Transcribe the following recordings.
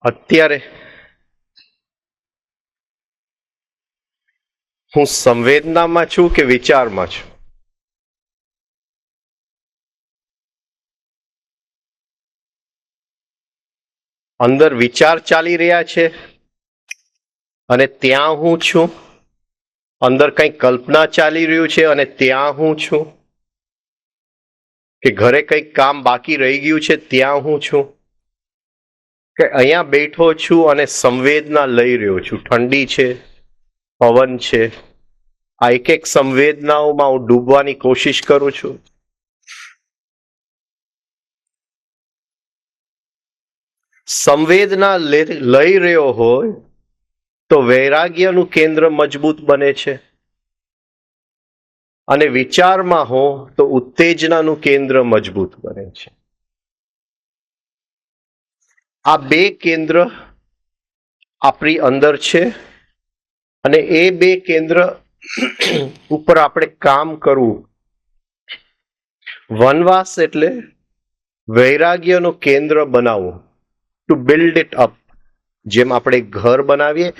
અત્યારે હું સંવેદનામાં છું કે વિચારમાં છું? અંદર વિચાર ચાલી રહ્યા છે અને ત્યાં હું છું? અંદર કંઈ કલ્પના ચાલી રહ્યું છે અને ત્યાં હું છું? કે ઘરે કંઈક કામ બાકી રહી ગયું છે ત્યાં હું છું? કે અહીંયા બેઠો છું અને સંવેદના લઈ રહ્યો છું? ઠંડી છે, પવન છે, આ એક એક સંવેદનાઓમાં હું ડૂબવાની કોશિશ કરું છું. સંવેદના લઈ રહ્યો હોય તો વૈરાગ્યનું કેન્દ્ર મજબૂત બને છે, અને વિચારમાં હો તો ઉત્તેજનાનું કેન્દ્ર મજબૂત બને છે. આ બે કેન્દ્ર આપણી અંદર છે અને એ બે કેન્દ્ર ઉપર આપણે કામ કરવું. વનવાસ એટલે વૈરાગ્યનું કેન્દ્ર બનાવવું, ટુ બિલ્ડ ઇટ અપ. જેમ આપણે ઘર બનાવીએ,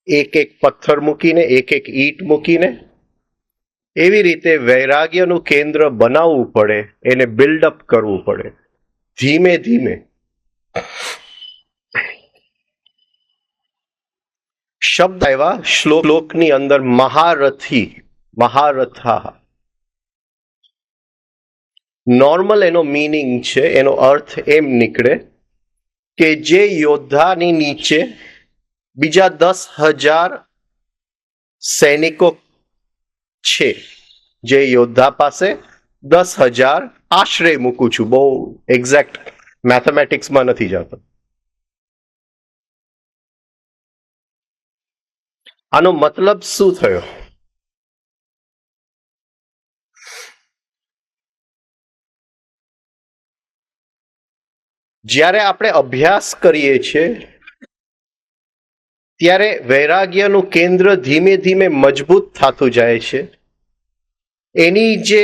એક એક પથ્થર મૂકીને, એક એક ઈંટ મૂકીને, એવી રીતે વૈરાગ્યનું કેન્દ્ર બનાવવું પડે, એને બિલ્ડઅપ કરવું પડે ધીમે ધીમે. શબ્દ આવ્યા શ્લોકની અંદર, મહારથી, મહારથા. નોર્મલ એનો મીનિંગ છે, એનો અર્થ એમ નીકળે કે જે યોદ્ધાની નીચે બીજા 10,000 સૈનિકો છે, જે યોદ્ધા પાસે 10,000, આશરે મૂકું છું, બહુ એક્ઝેક્ટ મેથેમેટિક્સમાં નથી જતો. આનો મતલબ શું થયો? જ્યારે આપણે અભ્યાસ કરીએ છીએ ત્યારે વૈરાગ્યનું કેન્દ્ર ધીમે ધીમે મજબૂત થતું જાય છે. એની જે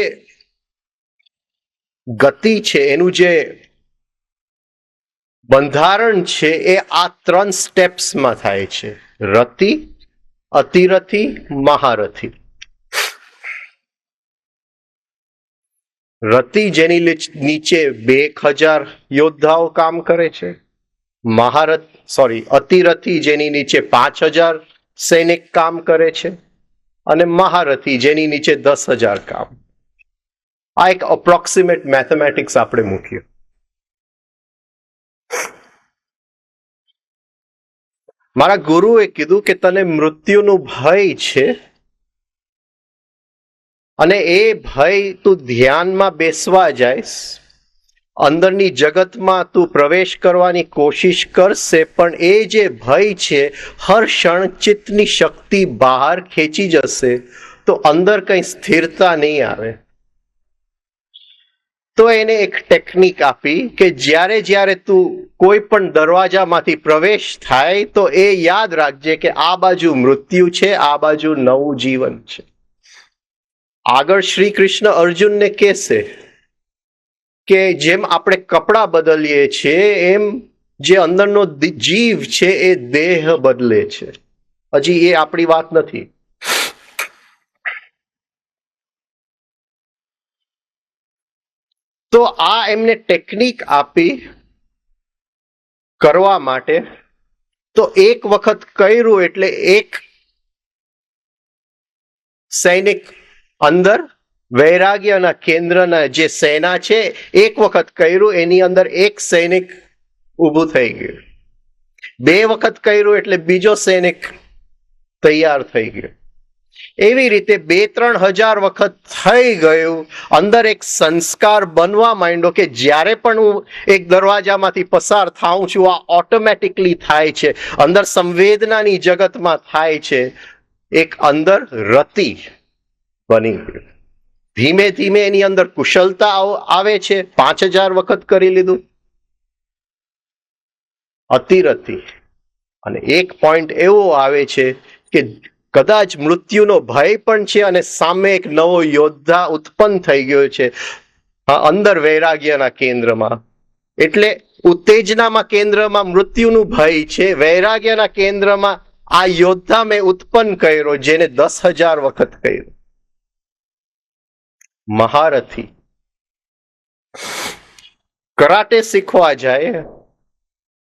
ગતિ છે, એનું જે બંધારણ છે, એ આ 3 સ્ટેપ્સમાં થાય છે: રતિ, અતિરથી, મહારથી. રતિ જેની નીચે 2,000 યોદ્ધાઓ કામ કરે છે. અતિરથી જેની નીચે 5,000 સૈનિક કામ કરે છે, અને મહારથી જેની નીચે 10,000 કામ. આ એક અપ્રોક્સિમેટ મેથેમેટિક્સ આપણે મૂકીએ. મારા ગુરુએ કીધું કે તને મૃત્યુનું ભય છે, અને એ ભય તું ધ્યાનમાં બેસવા જઈશ, અંદરની જગતમાં તું પ્રવેશ કરવાની કોશિશ કરશે, પણ એ જે ભય છે હર ક્ષણ ચિત્તની શક્તિ બહાર ખેંચી જશે, તો અંદર કંઈ સ્થિરતા નહીં આવે. તો એને એક ટેકનિક આપી કે જ્યારે જ્યારે તું કોઈ પણ દરવાજામાંથી પ્રવેશ થાય તો એ યાદ રાખજે કે આ બાજુ મૃત્યુ છે, આ બાજુ નવું જીવન છે. આગળ શ્રી કૃષ્ણ અર્જુનને કહેશે કે જેમ આપણે કપડાં બદલીએ છીએ એમ જે અંદરનો જીવ છે એ દેહ બદલે છે. હજી એ આપણી વાત નથી. તો આ એમને ટેકનિક આપી કરવા માટે. તો એક વખત કર્યું એટલે એક સૈનિક અંદર વૈરાગ્યના કેન્દ્રના જે સેના છે, એક વખત કર્યું એની અંદર એક સૈનિક ઊભું થઈ ગયું. 2 વખત કર્યું એટલે બીજો સૈનિક તૈયાર થઈ ગયો. એવી રીતે 2-3 હજાર વખત થઈ ગયું. અંદર એક સંસ્કાર બનવા માંડ્યો કે જ્યારે પણ હું એક દરવાજામાંથી પસાર થાઉં છું, આ ઓટોમેટિકલી થાય છે, અંદર સંવેદનાની જગતમાં થાય છે. એક અંદર રતિ બની ગયું. ધીમે ધીમે એની અંદર કુશળતા આવે છે. 5,000 વખત કરી લીધું. અતિરતિ, અને એક પોઈન્ટ એવો આવે છે કે કદાચ મૃત્યુનો ભય પણ છે અને સામે એક નવો યોદ્ધા ઉત્પન્ન થઈ ગયો છે અંદર વૈરાગ્યના કેન્દ્રમાં. એટલે ઉત્તેજનામાં કેન્દ્રમાં મૃત્યુનું ભય છે, વૈરાગ્યના કેન્દ્રમાં આ યોદ્ધા મેં ઉત્પન્ન કર્યો જેને 10,000 વખત કર્યો. મહારથી કરાટે શીખવા જાય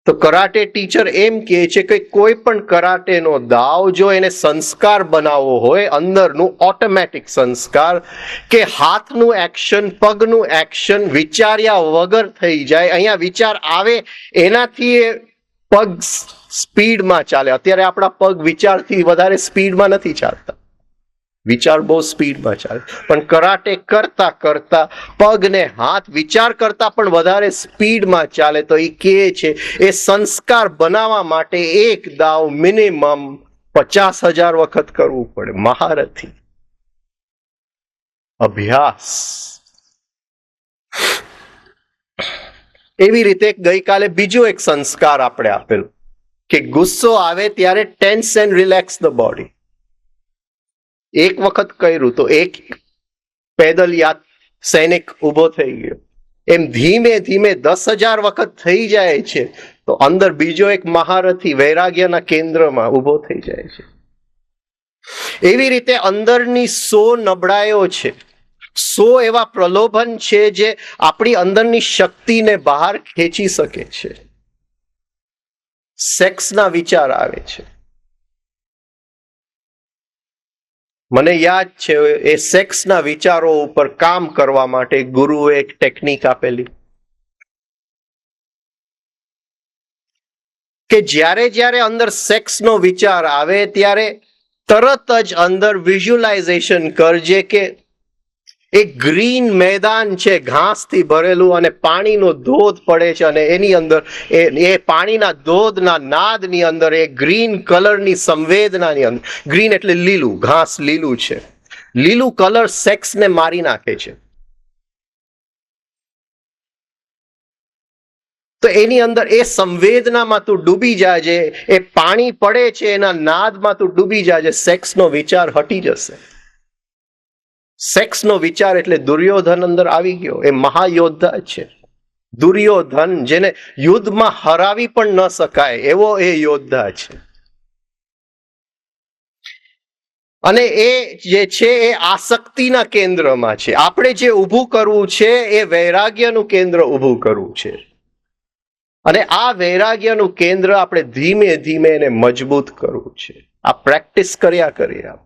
તો કરાટે ટીચર એમ કહે છે કે કોઈ પણ કરાટેનો દાવ જો એને સંસ્કાર બનાવવો હોય, અંદરનું ઓટોમેટિક સંસ્કાર કે હાથનું એક્શન, પગનું એક્શન વિચાર્યા વગર થઈ જાય. અહીંયા વિચાર આવે એનાથી એ પગ સ્પીડમાં ચાલે. અત્યારે આપણા પગ વિચારથી વધારે સ્પીડમાં નથી ચાલતા, વિચાર બહુ સ્પીડમાં ચાલે. પણ કરાટે કરતા કરતા પગ ને હાથ વિચાર કરતા પણ વધારે સ્પીડમાં ચાલે. તો એ કહે છે એ સંસ્કાર બનાવવા માટે એક દાવ મિનિમમ 50,000 વખત કરવું પડે. મહારથી અભ્યાસ. એવી રીતે ગઈકાલે બીજો એક સંસ્કાર આપણે આપેલું કે ગુસ્સો આવે ત્યારે tense and relax the body. એક વખત કર્યું તો એક પેદલ સૈનિક ઉભો થઈ ગયો. એમ ધીમે ધીમે 10,000 વખત થઈ જાય છે તો અંદર બીજો એક મહારથી વૈરાગ્યના કેન્દ્રમાં ઉભો થઈ જાય છે. એવી રીતે અંદરની 100 નબળાઈઓ છે, 100 એવા પ્રલોભન છે જે આપણી અંદરની શક્તિને બહાર ખેંચી શકે છે. સેક્સના વિચાર આવે છે. મને યાદ છે એ સેક્સના વિચારો ઉપર કામ કરવા માટે ગુરુએ એક ટેકનિક આપેલી કે જ્યારે જ્યારે અંદર સેક્સનો વિચાર આવે ત્યારે તરત જ અંદર વિઝ્યુલાઇઝેશન કરજે કે એક ગ્રીન મેદાન છે ઘાસથી ભરેલું અને પાણીનો ધોધ પડે છે અને એની અંદર એ પાણીના ધોધના નાદની અંદર એ ગ્રીન કલરની સંવેદનાની અંદર, ગ્રીન એટલે લીલું, ઘાસ લીલું છે, લીલું કલર સેક્સને મારી નાખે છે. તો એની અંદર એ સંવેદનામાં તું ડૂબી જાજે, એ પાણી પડે છે એના નાદમાં તું ડૂબી જાજે, સેક્સનો વિચાર હટી જશે. સેક્સનો વિચાર એટલે દુર્યોધન અંદર આવી ગયો. એ મહાયોદ્ધા છે દુર્યોધન, જેને યુદ્ધમાં હરાવી પણ ન શકાય એવો એ યોદ્ધા છે. અને એ જે છે એ આસક્તિના કેન્દ્રમાં છે. આપણે જે ઊભું કરવું છે એ વૈરાગ્યનું કેન્દ્ર ઊભું કરવું છે. અને આ વૈરાગ્યનું કેન્દ્ર આપણે ધીમે ધીમે એને મજબૂત કરવું છે. આ પ્રેક્ટિસ કર્યા કરીએ. આપણે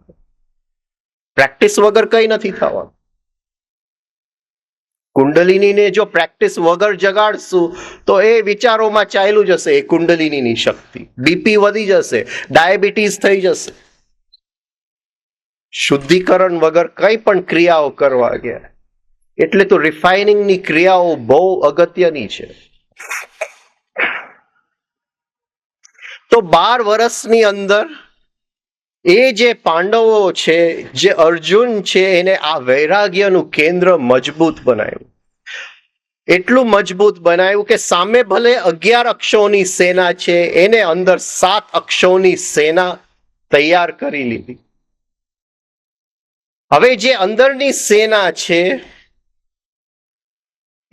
પ્રેક્ટિસ વગર કઈ નથી થવાનું. કુંડલિનીને જો પ્રેક્ટિસ વગર જગાડશું તો એ વિચારોમાં ચાલ્યું જશે. એ કુંડલિનીની શક્તિ, બીપી વધી જશે, ડાયાબિટીસ થઈ જશે. શુદ્ધિકરણ વગર કઈ પણ ક્રિયાઓ કરવા ગયા એટલે તો રિફાઇનિંગની ક્રિયાઓ બહુ અગત્યની છે. તો 12 વર્ષની અંદર એ જે પાંડવો છે, જે અર્જુન છે, એને આ વૈરાગ્યનું કેન્દ્ર મજબૂત બનાવ્યું. એટલું મજબૂત બનાવ્યું કે સામે ભલે 11 અક્ષોની સેના છે, એને અંદર 7 અક્ષોની સેના તૈયાર કરી લીધી. હવે જે અંદરની સેના છે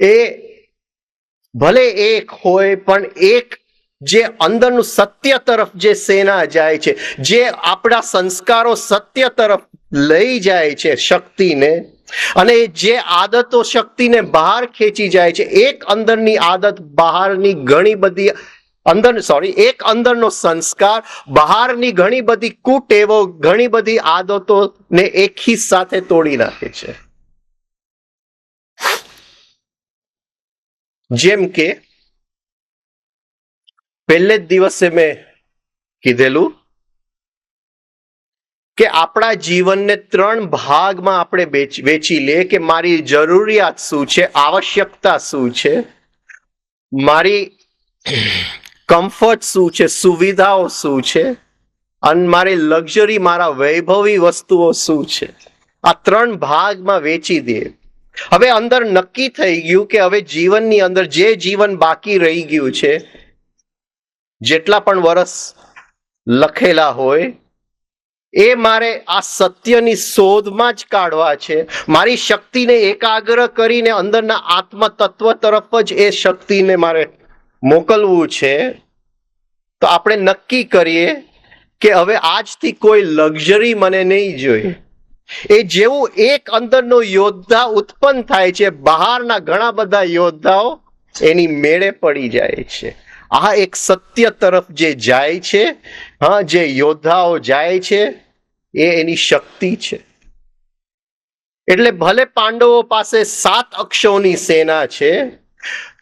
એ ભલે એક હોય પણ એક જે અંદરનું સત્ય તરફ જે સેના જાય છે, જે આપણા સંસ્કારો સત્ય તરફ લઈ જાય છે શક્તિને, અને જે આદતો શક્તિને બહાર ખેંચી જાય છે, એક અંદરની આદત બહારની ઘણી બધી એક અંદરનો સંસ્કાર બહારની ઘણી બધી કુટેવો, ઘણી બધી આદતોને એકી સાથે તોડી નાખે છે. જેમ કે પહેલે જ દિવસે મેં કીધેલું કે આપણા જીવનને 3 ભાગમાં આપણે વેચી લે કે મારી જરૂરિયાત શું છે, આવશ્યકતા શું છે, મારી કમ્ફર્ટ શું છે, સુવિધાઓ શું છે, અને મારી લક્ઝરી, મારા વૈભવી વસ્તુઓ શું છે. આ 3 ભાગમાં વેચી દે. હવે અંદર નક્કી થઈ ગયું કે હવે જીવનની અંદર જે જીવન બાકી રહી ગયું છે, જેટલા પણ વર્ષ લખેલા હોય એ મારે આ સત્યની શોધમાં જ કાઢવા છે. મારી શક્તિને એકાગ્ર કરીને અંદરના આત્મ તત્વ તરફ જ એ શક્તિને મારે મોકલવું છે તો આપણે નક્કી કરીએ કે હવે આજથી કોઈ લક્ઝરી મને નહીં જોઈએ. એ જેવું એક અંદરનો યોદ્ધા ઉત્પન્ન થાય છે, બહારના ઘણા બધા યોદ્ધાઓ એની મેળે પડી જાય છે. આ એક સત્ય તરફ જે જાય છે, હા, જે યોદ્ધાઓ જાય છે, એ એની શક્તિ છે. એટલે ભલે પાંડવો પાસે 7 અક્ષોની સેના છે,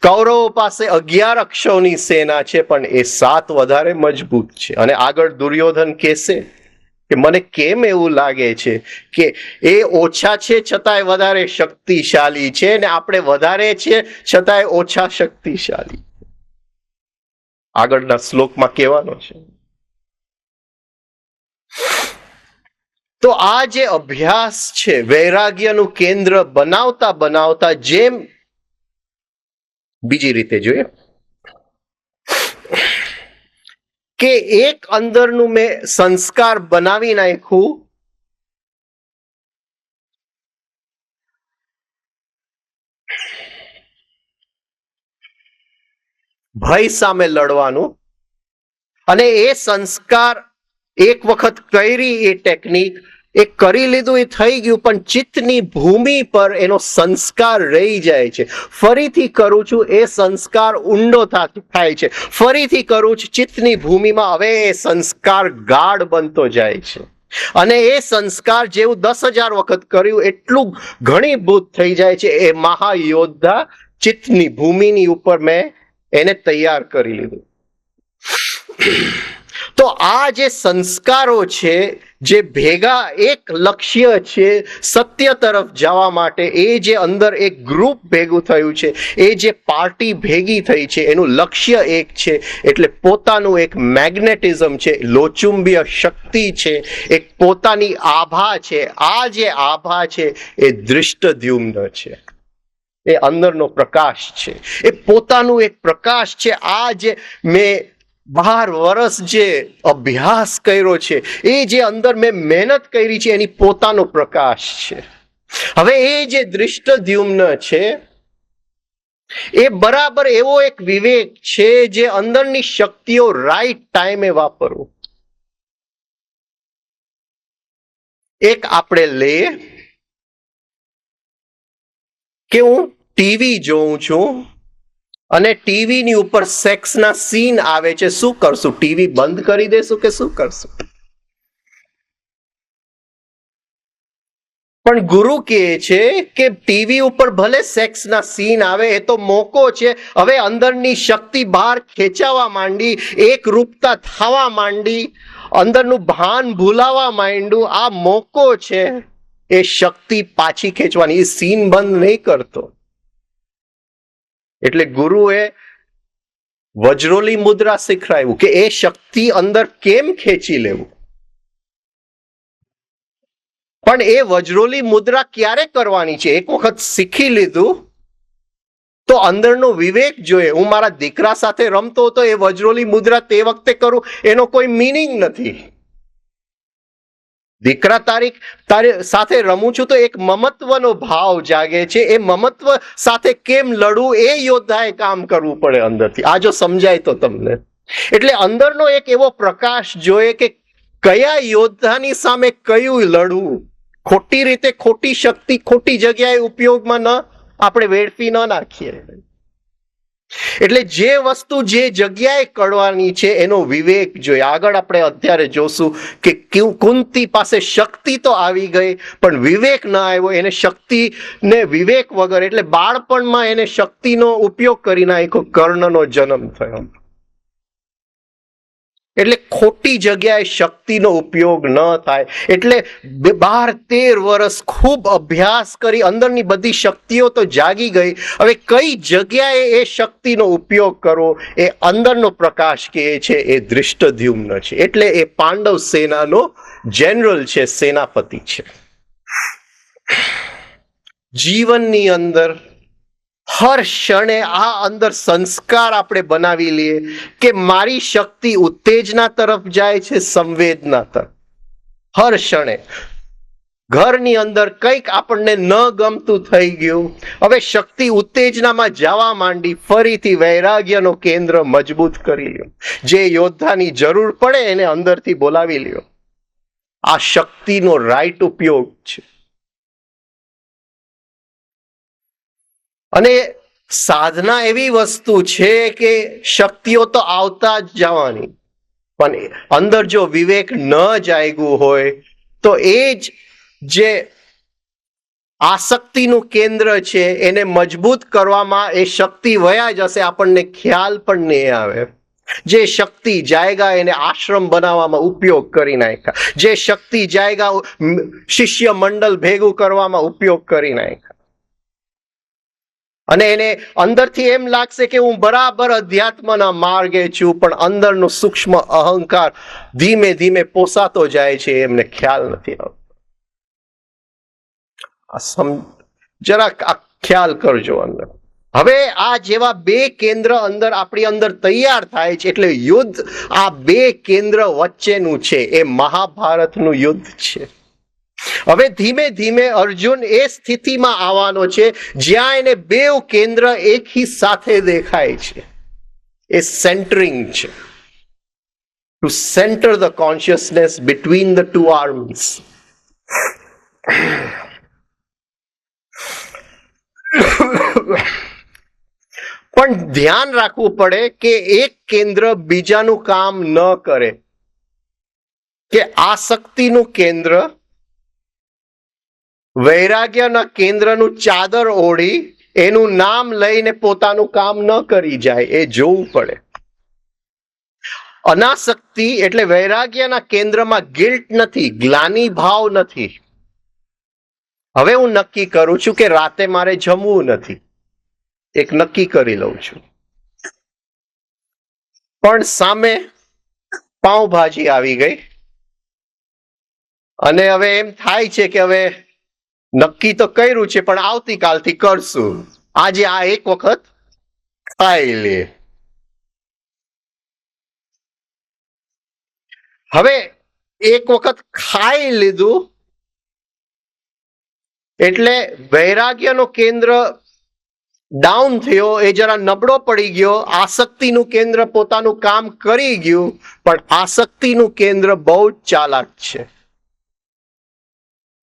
કૌરવો પાસે 11 અક્ષોની સેના છે, પણ એ 7 વધારે મજબૂત છે. અને આગળ દુર્યોધન કહેશે કે મને કેમ એવું લાગે છે કે એ ઓછા છે છતાંય વધારે શક્તિશાળી છે, ને આપણે વધારે છે છતાંય ઓછા શક્તિશાળી. આગળના શ્લોકમાં કહેવાનો છે. તો આ જે અભ્યાસ છે, વૈરાગ્યનું કેન્દ્ર બનાવતા બનાવતા, જેમ બીજી રીતે જોઈએ કે એક અંદરનું મેં સંસ્કાર બનાવી નાખ્યું, ભય સામે લડવાનું, અને એ સંસ્કાર એક વખત કરી, એ ટેકનિક એ કરી લીધું, એ થઈ ગયું, પણ ચિત્તની ભૂમિ પર એનો સંસ્કાર રહી જાય છે. ફરીથી કરું છું, એ સંસ્કાર ઊંડો થાય છે. ફરીથી કરું છું, ચિત્તની ભૂમિમાં હવે એ સંસ્કાર ગાઢ બનતો જાય છે. અને એ સંસ્કાર જેવું 10,000 વખત કર્યું એટલું ઘણીભૂત થઈ જાય છે. એ મહાયોદ્ધા ચિત્તની ભૂમિની ઉપર મેં એને તૈયાર કરી લીધું. તો આ જે સંસ્કારો છે, જે ભેગા એક લક્ષ્ય છે સત્ય તરફ જવા માટે, એ જે અંદર એક ગ્રુપ ભેગું થયું છે, એ જે પાર્ટી ભેગી થઈ છે, એનું લક્ષ્ય એક છે. એટલે પોતાનું એક મેગ્નેટિઝમ છે, લોચુંબીય શક્તિ છે, એક પોતાની આભા છે. આ જે આભા છે એ દૃષ્ટદ્યુમ્ન છે, એ અંદરનો પ્રકાશ છે, એ પોતાનું એક પ્રકાશ છે. આ જે મેં 12 વર્ષ જે અભ્યાસ કર્યો છે, એ જે અંદર મેં મહેનત કરી છે, એની પોતાનો પ્રકાશ છે. હવે એ જે દૃષ્ટદ્યુમ્ન છે, એ બરાબર એવો એક વિવેક છે જે અંદરની શક્તિઓ રાઈટ ટાઈમે વાપરવું. એક આપણે લઈએ કે હું ટીવી જોઉં છું અને ટીવીની ઉપર સેક્સના સીન આવે છે. શું કરશું? ટીવી બંધ કરી દેશું કે શું કરશું? પણ ગુરુ કહે છે કે ટીવી ઉપર ભલે સેક્સના સીન આવે, એ તો મોકો છે. હવે અંદરની શક્તિ બહાર ખેંચાવા માંડી, એક રૂપતા થવા માંડી, અંદરનું ભાન ભૂલાવા માંડ્યું. આ મોકો છે એ શક્તિ પાછી ખેંચવાની. એ સીન બંધ નહીં કરતો. એટલે ગુરુએ વજ્રોલી મુદ્રા શીખવાયું કે એ શક્તિ અંદર કેમ ખેંચી લેવું. પણ એ વજ્રોલી મુદ્રા ક્યારે કરવાની છે? એક વખત શીખી લીધું તો અંદરનો વિવેક જોઈએ. હું મારા દીકરા સાથે રમતો હતો, એ વજ્રોલી મુદ્રા તે વખતે કરું, એનો કોઈ મિનિંગ નથી. દીકરા તારી સાથે રમું છું તો એક મમત્વનો ભાવ જાગે છે. એ મમત્વ સાથે કેમ લડવું, એ યોદ્ધાએ કામ કરવું પડે અંદરથી. આ જો સમજાય તો તમને. એટલે અંદરનો એક એવો પ્રકાશ જોઈએ કે કયા યોદ્ધાની સામે કયું લડવું. ખોટી રીતે, ખોટી શક્તિ ખોટી જગ્યાએ ઉપયોગમાં ન આપણે વેડફી ન નાખીએ. એટલે જે વસ્તુ જે જગ્યાએ કરવાની છે એનો વિવેક જોઈએ. આગળ આપણે અત્યારે જોશું કે કુંતી પાસે શક્તિ તો આવી ગઈ, પણ વિવેક ન આવ્યો. એને શક્તિને વિવેક વગર, એટલે બાળપણમાં એને શક્તિનો ઉપયોગ કરી નાખ્યો, કર્ણનો જન્મ થયો. એટલે ખોટી જગ્યાએ શક્તિનો ઉપયોગ ન થાય. એટલે 12-13 વર્ષ ખૂબ અભ્યાસ કરી, અંદરની બધી શક્તિઓ તો જાગી ગઈ. હવે કઈ જગ્યાએ એ શક્તિનો ઉપયોગ કરવો, એ અંદરનો પ્રકાશ કે છે એ દૃષ્ટદ્યુમ્ન છે. એટલે એ પાંડવ સેનાનો જનરલ છે, સેનાપતિ છે. જીવનની અંદર હર ક્ષણે આ અંદર સંસ્કાર આપણે બનાવી લઈએ કે મારી શક્તિ ઉત્તેજના તરફ જાય છે, સંવેદના તરફ. હર ક્ષણે ઘરની અંદર કંઈક આપણને ન ગમતું થઈ ગયું, હવે શક્તિ ઉત્તેજનામાં જવા માંડી, ફરીથી વૈરાગ્યનો કેન્દ્ર મજબૂત કરી લ્યો. જે યોદ્ધાની જરૂર પડે એને અંદરથી બોલાવી લ્યો. આ શક્તિનો રાઈટ ઉપયોગ છે. અને સાધના એવી વસ્તુ છે કે શક્તિઓ તો આવતા જ જવાની, પણ અંદર જો વિવેક ન જાગ્યું હોય તો એ જ જે આસક્તિનું કેન્દ્ર છે એને મજબૂત કરવામાં એ શક્તિ વયા જશે, આપણને ખ્યાલ પણ નહીં આવે. જે શક્તિ જાયગા એને આશ્રમ બનાવવામાં ઉપયોગ કરી નાખ્યા, જે શક્તિ જાયગા શિષ્ય મંડળ ભેગું કરવામાં ઉપયોગ કરી નાખ્યા. અને એને અંદરથી એમ લાગશે કે હું બરાબર અધ્યાત્મના માર્ગે છું, પણ અંદરનો સૂક્ષ્મ અહંકાર ધીમે ધીમે પોસાતો જાય છે, એમને ખ્યાલ નથી આવતો. જરાક આ ખ્યાલ કરજો અંદર. હવે આ જેવા બે કેન્દ્ર અંદર આપણી અંદર તૈયાર થાય છે, એટલે યુદ્ધ આ બે કેન્દ્ર વચ્ચેનું છે, એ મહાભારતનું યુદ્ધ છે. હવે ધીમે ધીમે અર્જુન એ સ્થિતિમાં આવવાનો છે જ્યાં એને બે કેન્દ્ર એકી સાથે દેખાય છે. એ સેન્ટરિંગ છે, to centre the consciousness between the two arms. પણ ધ્યાન રાખવું પડે કે એક કેન્દ્ર બીજાનું કામ ન કરે, કે આસક્તિનું કેન્દ્ર વૈરાગ્યના કેન્દ્રનું ચાદર ઓઢી એનું નામ લઈને પોતાનું કામ ન કરી જાય, એ જોવું પડે. અનાસક્તિ એટલે વૈરાગ્યના કેન્દ્રમાં ગિલ્ટ નથી, ગ્લાની ભાવ નથી. હવે હું નક્કી કરું છું કે રાતે મારે જમવું નથી, એક નક્કી કરી લઉં છું, પણ સામે પાઉંભાજી આવી ગઈ અને હવે એમ થાય છે કે હવે નક્કી તો કર્યું છે પણ આવતીકાલથી કરશું, આજે આ એક વખત ખાઈ લે. હવે એક વખત ખાઈ લીધું એટલે વૈરાગ્યનો કેન્દ્ર ડાઉન થયો, એ જરા નબળો પડી ગયો. આસક્તિનું કેન્દ્ર પોતાનું કામ કરી ગયું, પણ આસક્તિનું કેન્દ્ર બહુ જ ચાલાક છે.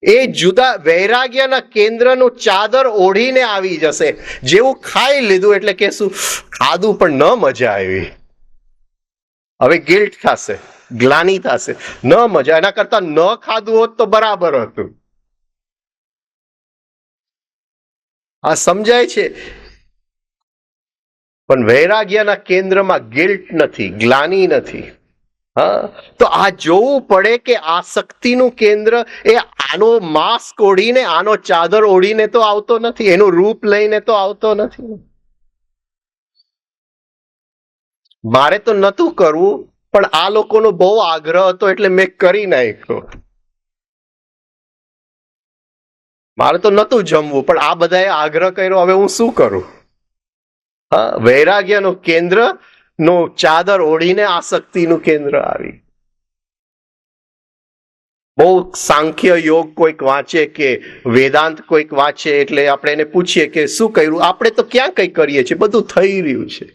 એ જુદા વૈરાગ્યના કેન્દ્રનું ચાદર ઓઢીને આવી જશે. જેવું ખાઈ લીધું એટલે કે શું ખાધું પણ ન મજા આવી, હવે ગિલ્ટ થશે, ગ્લાની થશે, ન મજા, એના કરતા ન ખાધું હોત તો બરાબર હતું. આ સમજાય છે? પણ વૈરાગ્યના કેન્દ્રમાં ગિલ્ટ નથી, ગ્લાની નથી. હા, તો આ જોવું પડે કે આસક્તિનું કેન્દ્ર એ આનો માસ્ક ઓઢીને, આનો ચાદર ઓઢીને તો આવતો નથી, એનું રૂપ લઈને તો આવતો નથી. મારે તો નતું કરવું, પણ આ લોકોનો બહુ આગ્રહ હતો એટલે મેં કરી નાખ્યો. મારે તો નતું જમવું, પણ આ બધાએ આગ્રહ કર્યો, હવે હું શું કરું? હા, વૈરાગ્યનું કેન્દ્ર નો ચાદર ઓઢીને આસક્તિનું કેન્દ્ર આવી. બહુ સાંખ્ય યોગ કોઈક વાંચે કે વેદાંત કોઈક વાંચે એટલે આપણે એને પૂછીએ કે શું કર્યું? આપણે તો ક્યાં કઈ કરીએ છીએ, બધું થઈ રહ્યું છે.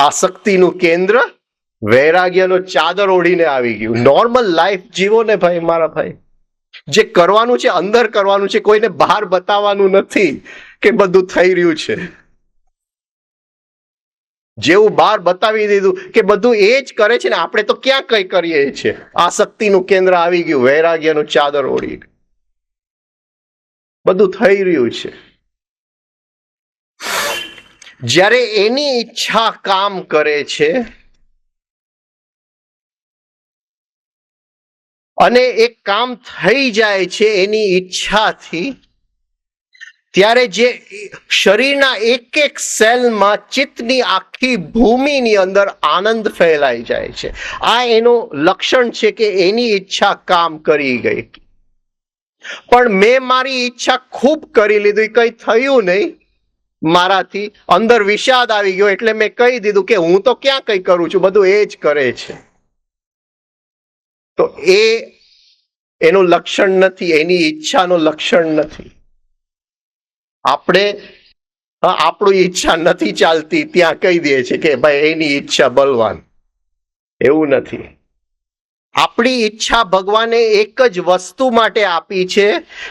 આસક્તિનું કેન્દ્ર વૈરાગ્યનો ચાદર ઓઢીને આવી ગયું. નોર્મલ લાઈફ જીવો ને ભાઈ, મારા ભાઈ. જે કરવાનું છે અંદર કરવાનું છે, કોઈને બહાર બતાવવાનું નથી કે બધું થઈ રહ્યું છે. જેવું બહાર બતાવી દીધું કે બધું એ જ કરે છે ને, આપણે તો ક્યાં કઈ કરીએ છીએ. આસક્તિનું કેન્દ્ર આવી ગયું, વૈરાગ્યનું ચાદર ઓઢી, બધું થઈ રહ્યું છે. જ્યારે એની ઈચ્છા કામ કરે છે અને એક કામ થઈ જાય છે એની ઈચ્છાથી, ત્યારે જે શરીરના એક એક સેલમાં ચિત્તની આખી ભૂમિની અંદર આનંદ ફેલાઈ જાય છે. આ એનું લક્ષણ છે કે એની ઈચ્છા કામ કરી ગઈ. પણ મેં મારી ઈચ્છા ખૂબ કરી લીધી, કઈ થયું નહીં મારાથી, અંદર વિષાદ આવી ગયો એટલે મેં કહી દીધું કે હું તો ક્યાં કઈ કરું છું, બધું એ જ કરે છે. તો એ એનું લક્ષણ નથી, એની ઈચ્છાનું લક્ષણ નથી. આપણે આપણું ઈચ્છા નથી ચાલતી ત્યાં કહી દે છે કે ભાઈ એની ઈચ્છા બલવાન. એવું નથી. આપણી ઈચ્છા ભગવાને એક જ વસ્તુ માટે આપી છે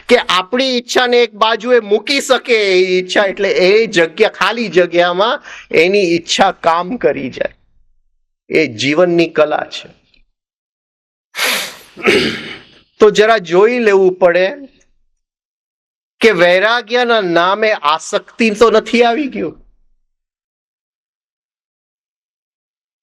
કે આપણી ઈચ્છાને એક બાજુએ મૂકી શકે એ ઈચ્છા, એટલે એ જગ્યા, ખાલી જગ્યામાં એની ઈચ્છા કામ કરી જાય. એ જીવનની કલા છે. તો જરા જોઈ લેવું પડે કે વૈરાગ્યના નામે આસક્તિ તો નથી આવી ગયું,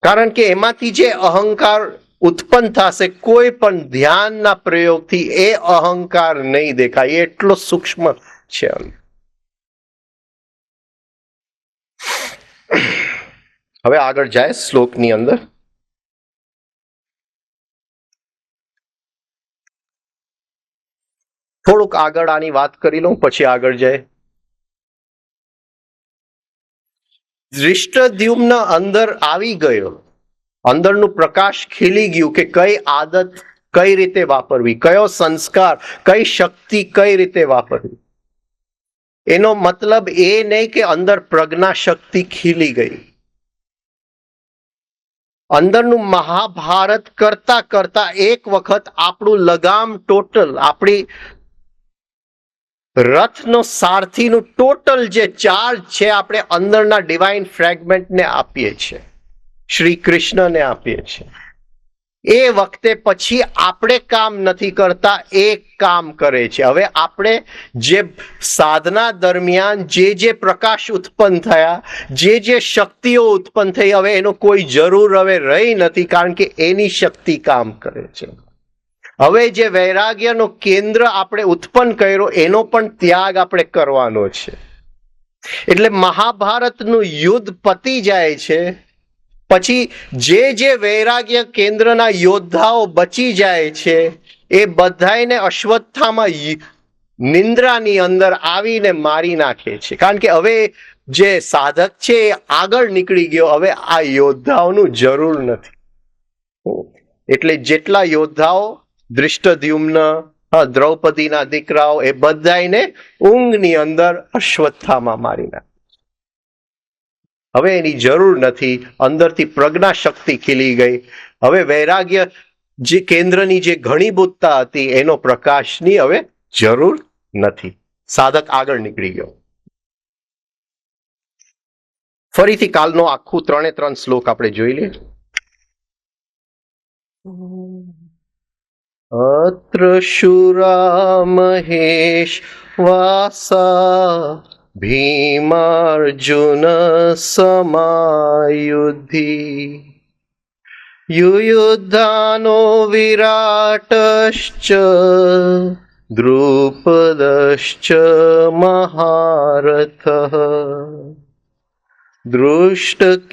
કારણ કે એમાંથી જે અહંકાર ઉત્પન્ન થશે કોઈ પણ ધ્યાનના પ્રયોગથી એ અહંકાર નહીં દેખાય, એટલો સૂક્ષ્મ છે. હવે આગળ જાય શ્લોકની અંદર. થોડુંક આગળ આની વાત કરી લઉં પછી આગળ જાય. ધૃષ્ટદ્યુમ્ન અંદર આવી ગયો, અંદરનું પ્રકાશ ખીલી ગયું કે કઈ આદત કઈ રીતે વાપરવી, કયો સંસ્કાર, કઈ શક્તિ કઈ રીતે વાપરવી. એનો મતલબ એ નહીં કે અંદર પ્રજ્ઞા શક્તિ ખીલી ગઈ. અંદરનું મહાભારત કરતા કરતા એક વખત આપણું લગામ ટોટલ, આપણી રથનો સારથીનું ટોટલ જે ચાર્જ છે આપણે અંદરના ડિવાઇન ફ્રેગમેન્ટને આપીએ છીએ, શ્રી કૃષ્ણને આપીએ છીએ. એ વખતે પછી આપણે કામ નથી કરતા, એ કામ કરે છે. હવે આપણે જે સાધના દરમિયાન જે પ્રકાશ ઉત્પન્ન થયા, જે શક્તિઓ ઉત્પન્ન થઈ, હવે એનો કોઈ જરૂર હવે રહી નથી, કારણ કે એની શક્તિ કામ કરે છે. હવે જે વૈરાગ્યનો કેન્દ્ર આપણે ઉત્પન્ન કર્યો એનો પણ ત્યાગ આપણે કરવાનો છે. એટલે મહાભારતનું યુદ્ધ પતી જાય છે, પછી જે વૈરાગ્ય કેન્દ્રના યોદ્ધાઓ બચી જાય છે એ બધાને અશ્વત્થામાં નિંદ્રાની અંદર આવીને મારી નાખે છે, કારણ કે હવે જે સાધક છે એ આગળ નીકળી ગયો, હવે આ યોદ્ધાઓનું જરૂર નથી. એટલે જેટલા યોદ્ધાઓ, ધૃષ્ટદ્યુમ્ન, દ્રૌપદીના દીકરાઓ, એ બધાને ઊંઘની અંદર અશ્વત્થામાં મારી નાખે. હવે એની જરૂર નથી, અંદરથી પ્રજ્ઞા શક્તિ ખીલી ગઈ. હવે વૈરાગ્ય જે કેન્દ્રની જે ઘણીભૂતતા હતી એનો પ્રકાશની હવે જરૂર નથી. સાધક આગળ નીકળી ગયો. ફરીથી કાલનો આખું 3 શ્લોક આપણે જોઈ લઈએ. અત્ર શુરા મહેશ વાસા ભીમાર્જુન સમાયુધિ યુયુદ્ધાનો વિરાટશ્ચ દ્રુપદશ્ચ મહારથઃ દૃષ્ટકેતુશ્ચેકિતાનઃ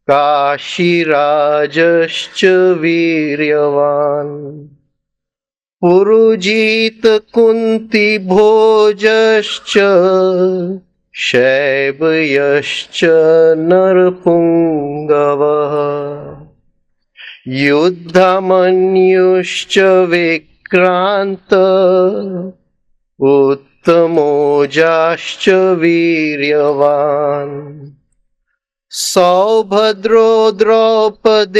કાશીરાજશ્ચ વીર્યવાન પુરુજીત કુંતી ભોજશ્ચ શૈબયશ્ચ નરપુંગવઃ યુદ્ધમન્યુશ્ચ વિક્રાંત ઉત્તમોજાશ્ચ વીર્યવાન સૌભદ્રો દ્રૌપદેયાશ્ચ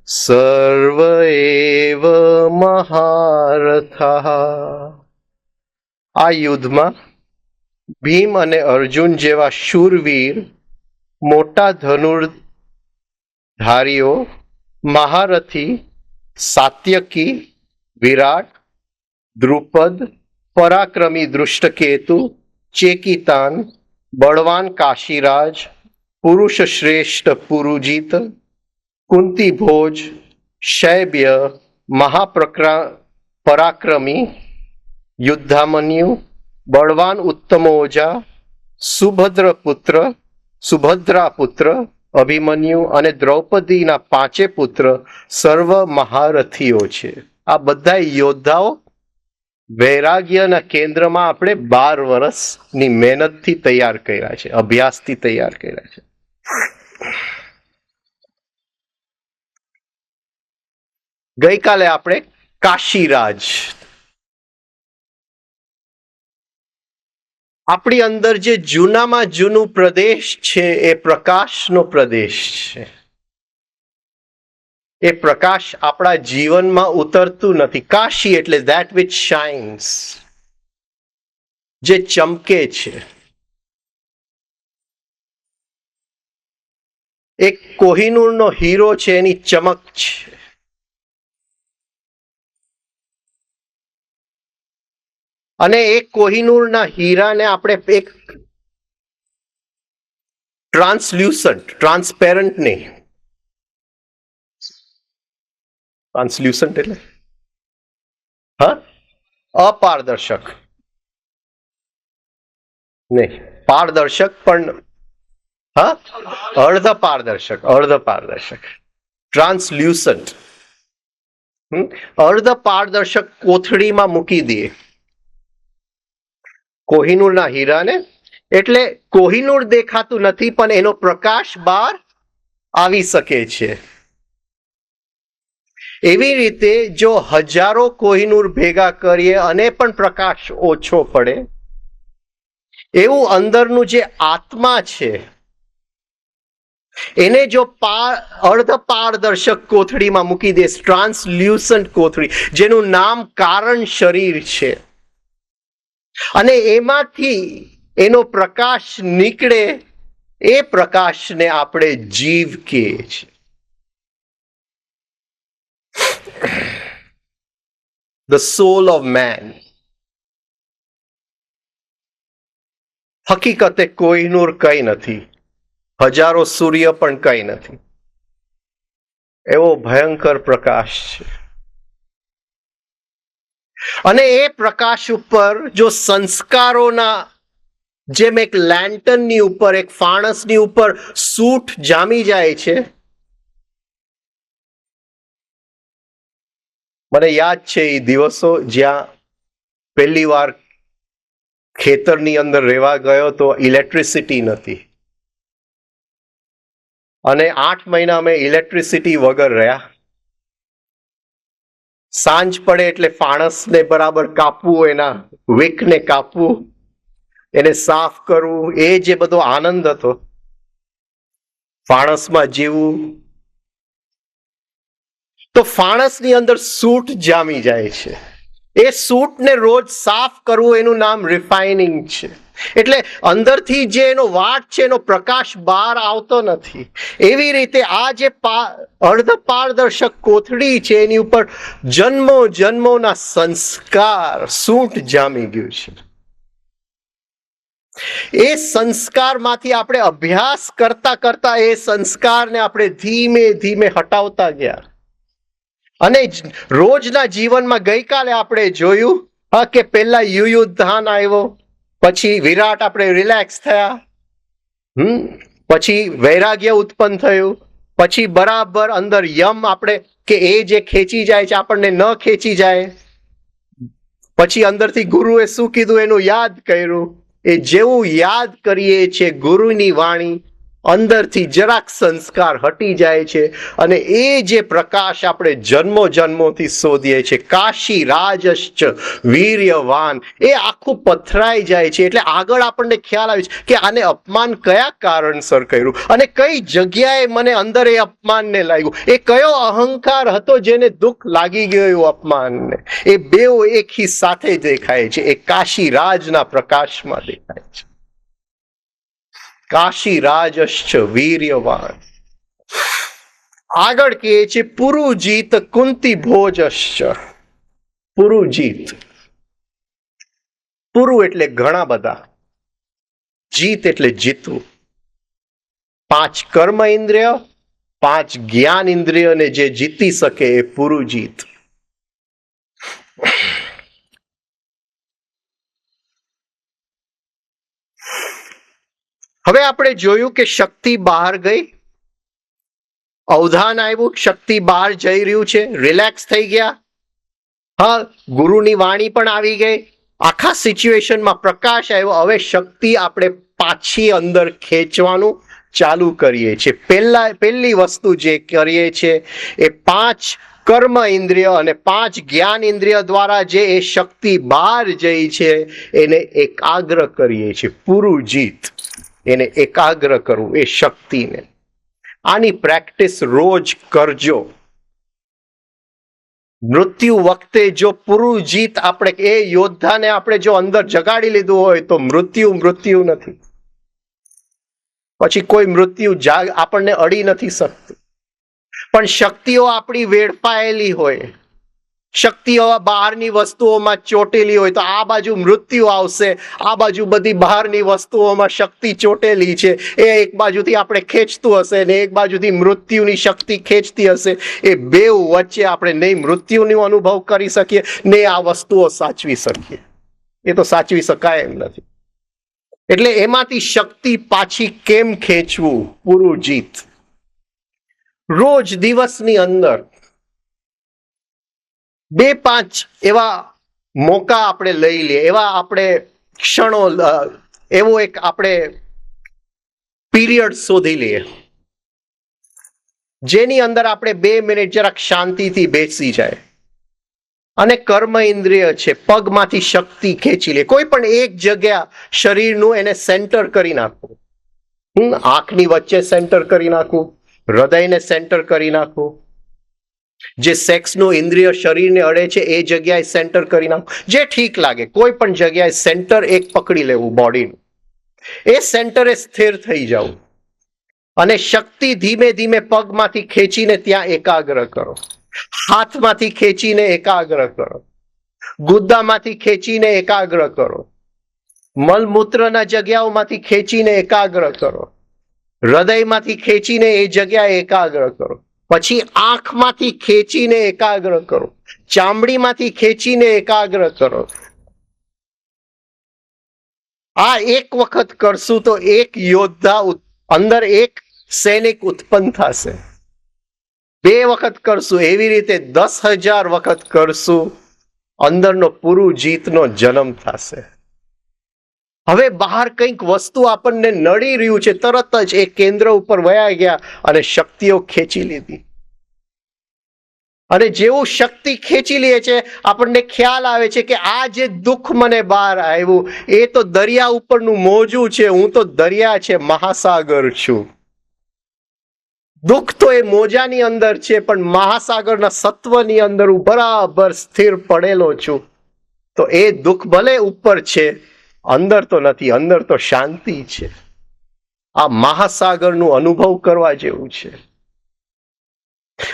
સર્વ એવ મહારથઃ. આ યુદ્ધમાં ભીમ અને અર્જુન જેવા શૂરવીર, મોટા ધનુર્ધારીઓ, મહારથી, સાત્યકી, વિરાટ, દ્રુપદ, પરાક્રમી દૃષ્ટકેતુ, ચેકિતાન, બળવાન કાશીરાજ, પુરુષ શ્રેષ્ઠ પુરુજીત, કુંતી ભોજ, શૈબ્ય, પરાક્રમી યુદ્ધામન્યુ, બળવાન ઉત્તમોજા, સુભદ્રા પુત્ર અભિમન્યુ અને દ્રૌપદીના 5 પુત્ર સર્વ મહારથીઓ છે. આ બધા યોદ્ધાઓ વૈરાગ્યના કેન્દ્રમાં આપણે 12 વર્ષની મહેનતથી તૈયાર કર્યા છે, અભ્યાસથી તૈયાર કર્યા છે. ગઈકાલે આપણે કાશીરાજ, આપણી અંદર જે જૂનામાં જૂનું પ્રદેશ છે એ પ્રકાશનો પ્રદેશ છે. એ પ્રકાશ આપણા જીવનમાં ઉતરતું નથી. કાશી એટલે ધેટ વિચ શાઇન્સ, જે ચમકે છે. એક કોહિનૂરનો હીરો છે, એની ચમક છે. અને એક કોહિનૂરના હીરાને આપણે એક ટ્રાન્સલ્યુસન્ટ, ટ્રાન્સપેરન્ટ નહીં, ટ્રાન્સલ્યુસન્ટ એટલે અપારદર્શક નહીં, પારદર્શક પણ અર્ધ પારદર્શક, અર્ધ પારદર્શક, ટ્રાન્સલ્યુસન્ટ, અર્ધ પારદર્શક કોથળીમાં મૂકી દઈએ કોહિનૂરના હીરાને, એટલે કોહિનૂર દેખાતું નથી પણ એનો પ્રકાશ બહાર આવી શકે છે. એવી રીતે જો હજારો કોહિનૂર ભેગા કરીએ અને પણ પ્રકાશ ઓછો પડે, એવું અંદરનું જે આત્મા છે એને જો અર્ધ પારદર્શક કોથળીમાં મૂકી દે, ટ્રાન્સલ્યુસન્ટ કોથળી, જેનું નામ કારણ શરીર છે, અને એમાંથી એનો પ્રકાશ નીકળે, એ પ્રકાશને આપણે જીવ કહીએ છીએ. The soul of man. હકીકતે કોહિનૂર કઈ નથી, હજારો સૂર્ય પણ કઈ નથી. એવો ભયંકર પ્રકાશ છે. અને એ પ્રકાશ ઉપર જો સંસ્કારોના, જેમ એક લેન્ટનની ઉપર, એક ફાણસની ઉપર સૂટ જામી જાય છે. મને યાદ છે એ દિવસો જ્યાં પહેલી વાર ખેતરની અંદર રહેવા ગયો તો ઇલેક્ટ્રિસિટી નથી, અને 8 મહિના અમે ઇલેક્ટ્રિસિટી વગર રહ્યા. સાંજ પડે એટલે ફાણસને બરાબર કાપવું, એના વિકને કાપવું, એને સાફ કરવું, એ જે બધો આનંદ હતો, ફાણસમાં જીવવું. તો ફાણસની અંદર સૂટ જામી જાય છે. એ સૂટને રોજ સાફ કરવું, એનું નામ રિફાઇનિંગ છે. એટલે અંદરથી જે એનો વાટ છે, એનો પ્રકાશ બહાર આવતો નથી. એવી રીતે આ જે અર્ધ પારદર્શક કોથળી છે, એની ઉપર જન્મો જન્મોના સંસ્કાર, સૂટ જામી ગયું છે. એ સંસ્કારમાંથી આપણે અભ્યાસ કરતા કરતા એ સંસ્કારને આપણે ધીમે ધીમે હટાવતા ગયા. અને રોજના જીવનમાં ગઈકાલે આપણે જોયું કે પહેલા યુયુધાન આવ્યો, પછી વિરાટ આપણે રિલેક્સ થયા, પછી વૈરાગ્ય ઉત્પન્ન થયું, પછી બરાબર અંદર યમ આપણે કે એ જે ખેંચી જાય છે આપણને ન ખેંચી જાય. પછી અંદરથી ગુરુએ શું કીધું એનું યાદ કર્યું. એ જેવું યાદ કરીએ છે ગુરુની વાણી, અંદરથી જરાક સંસ્કાર હટી જાય છે, અને એ જે પ્રકાશ આપણે જન્મો જન્મોથી શોધીએ છીએ, કાશી રાજશ્ચ વીર્યવાન, એ આખું પથરાઈ જાય છે. એટલે આગળ આપણને ખ્યાલ આવે છે કે આને અપમાન કયા કારણસર કર્યું, અને કઈ જગ્યાએ મને અંદર એ અપમાનને લાગ્યું, એ કયો અહંકાર હતો જેને દુઃખ લાગી ગયું એવું અપમાનને. એ બેઉ એકી સાથે દેખાય છે, એ કાશી રાજના પ્રકાશમાં દેખાય છે. કાશી રાજશ્ચ વીર્યવાન. આગળ કહે છે પુરુજીત કુંતી ભોજશ્ચ. પુરુજીત, પુરુ એટલે ઘણા બધા, જીત એટલે જીતવું. 5 કર્મ ઇન્દ્રિય, 5 જ્ઞાન ઇન્દ્રિયોને જે જીતી શકે એ પુરુજીત. હવે આપણે જોયું કે શક્તિ બહાર ગઈ, અવધાન આવ્યું, શક્તિ બહાર જઈ રહ્યું છે, રિલેક્સ થઈ ગયા. હા, ગુરુની વાણી પણ આવી ગઈ, આખા સિચ્યુએશનમાં પ્રકાશ આવ્યો. હવે શક્તિ આપણે પાછી અંદર ખેંચવાનું ચાલુ કરીએ છીએ. પહેલી વસ્તુ જે કરીએ છીએ એ 5 કર્મ ઇન્દ્રિય અને 5 જ્ઞાન ઇન્દ્રિય દ્વારા જે એ શક્તિ બહાર જઈ છે એને એકાગ્ર કરીએ છીએ. પૂરું જીત, એને એકાગ્ર કરવું એ શક્તિને. આની પ્રેક્ટિસ રોજ કરજો. મૃત્યુ વખતે જો પૂરું જીત આપણે એ યોદ્ધાને આપણે જો અંદર જગાડી લીધું હોય તો મૃત્યુ નથી. પછી કોઈ મૃત્યુ આપણને અડી નથી શકતું. પણ શક્તિઓ આપણી વેડફાયેલી હોય, શક્તિઓ બહારની વસ્તુઓમાં ચોટેલી હોય તો આ બાજુ મૃત્યુ આવશે, આ બાજુ બધી બહારની વસ્તુઓમાં શક્તિ ચોટેલી છે, એ એક બાજુથી આપણે ખેંચતું હશે ને એક બાજુથી મૃત્યુની શક્તિ ખેંચતી હશે. એ બેઉ વચ્ચે આપણે નહીં મૃત્યુનો અનુભવ કરી શકીએ ને આ વસ્તુઓ સાચવી શકીએ. એ તો સાચવી શકાય એમ નથી. એટલે એમાંથી શક્તિ પાછી કેમ ખેંચવું? પૂરું જીત. રોજ દિવસની અંદર 2-5 એવા મોકા આપણે લઈ લઈએ, એવા આપણે ક્ષણો, એવો એક આપણે પીરિયડ શોધી લઈએ જેની અંદર આપણે 2 મિનિટ જરાક શાંતિથી બેસી જાય અને કર્મ ઇન્દ્રિય છે પગમાંથી શક્તિ ખેંચી લે. કોઈ પણ એક જગ્યા શરીરનું એને સેન્ટર કરી નાખવું. આંખની વચ્ચે સેન્ટર કરી નાખવું, હૃદયને સેન્ટર કરી નાખવું, જે સેક્સનું ઇન્દ્રિય શરીરને અડે છે એ જગ્યાએ સેન્ટર કરી નાખવું. જે ઠીક લાગે કોઈ પણ જગ્યાએ સેન્ટર એક પકડી લેવું બોડીનું. એ સેન્ટરે સ્થિર થઈ જવું અને શક્તિ ધીમે ધીમે પગમાંથી ખેંચીને ત્યાં એકાગ્ર કરો, હાથમાંથી ખેંચીને એકાગ્ર કરો, ગુદ્દામાંથી ખેંચીને એકાગ્ર કરો, મલમૂત્રના જગ્યાઓમાંથી ખેંચીને એકાગ્ર કરો, હૃદયમાંથી ખેંચીને એ જગ્યાએ એકાગ્ર કરો. પછી આંખમાંથી ખેંચીને એકાગ્ર કરો, ચામડીમાંથી ખેંચીને એકાગ્ર કરો. આ એક વખત કરશું તો એક યોદ્ધા અંદર, એક સૈનિક ઉત્પન્ન થશે. 2 વખત કરશું, એવી રીતે 10,000 વખત કરશું, અંદરનો પૂરું જીતનો જન્મ થશે. હવે બહાર કંઈક વસ્તુ આપણને નડી રહ્યું છે, તરત જ એ કેન્દ્ર ઉપર વયા ગયા અને શક્તિઓ ખેંચી લીધી. અને જેવું શક્તિ ખેંચી લે છે આપણને ખ્યાલ આવે છે કે આ જે દુઃખ મને બહાર આવ્યું એ તો દરિયા ઉપરનું મોજું છે, હું તો દરિયા છે, મહાસાગર છું. દુઃખ તો એ મોજાની અંદર છે પણ મહાસાગરના સત્વની અંદર હું બરાબર સ્થિર પડેલો છું. તો એ દુઃખ ભલે ઉપર છે, અંદર તો નથી, અંદર તો શાંતિ છે. આ મહાસાગરનું અનુભવ કરવા જેવું છે.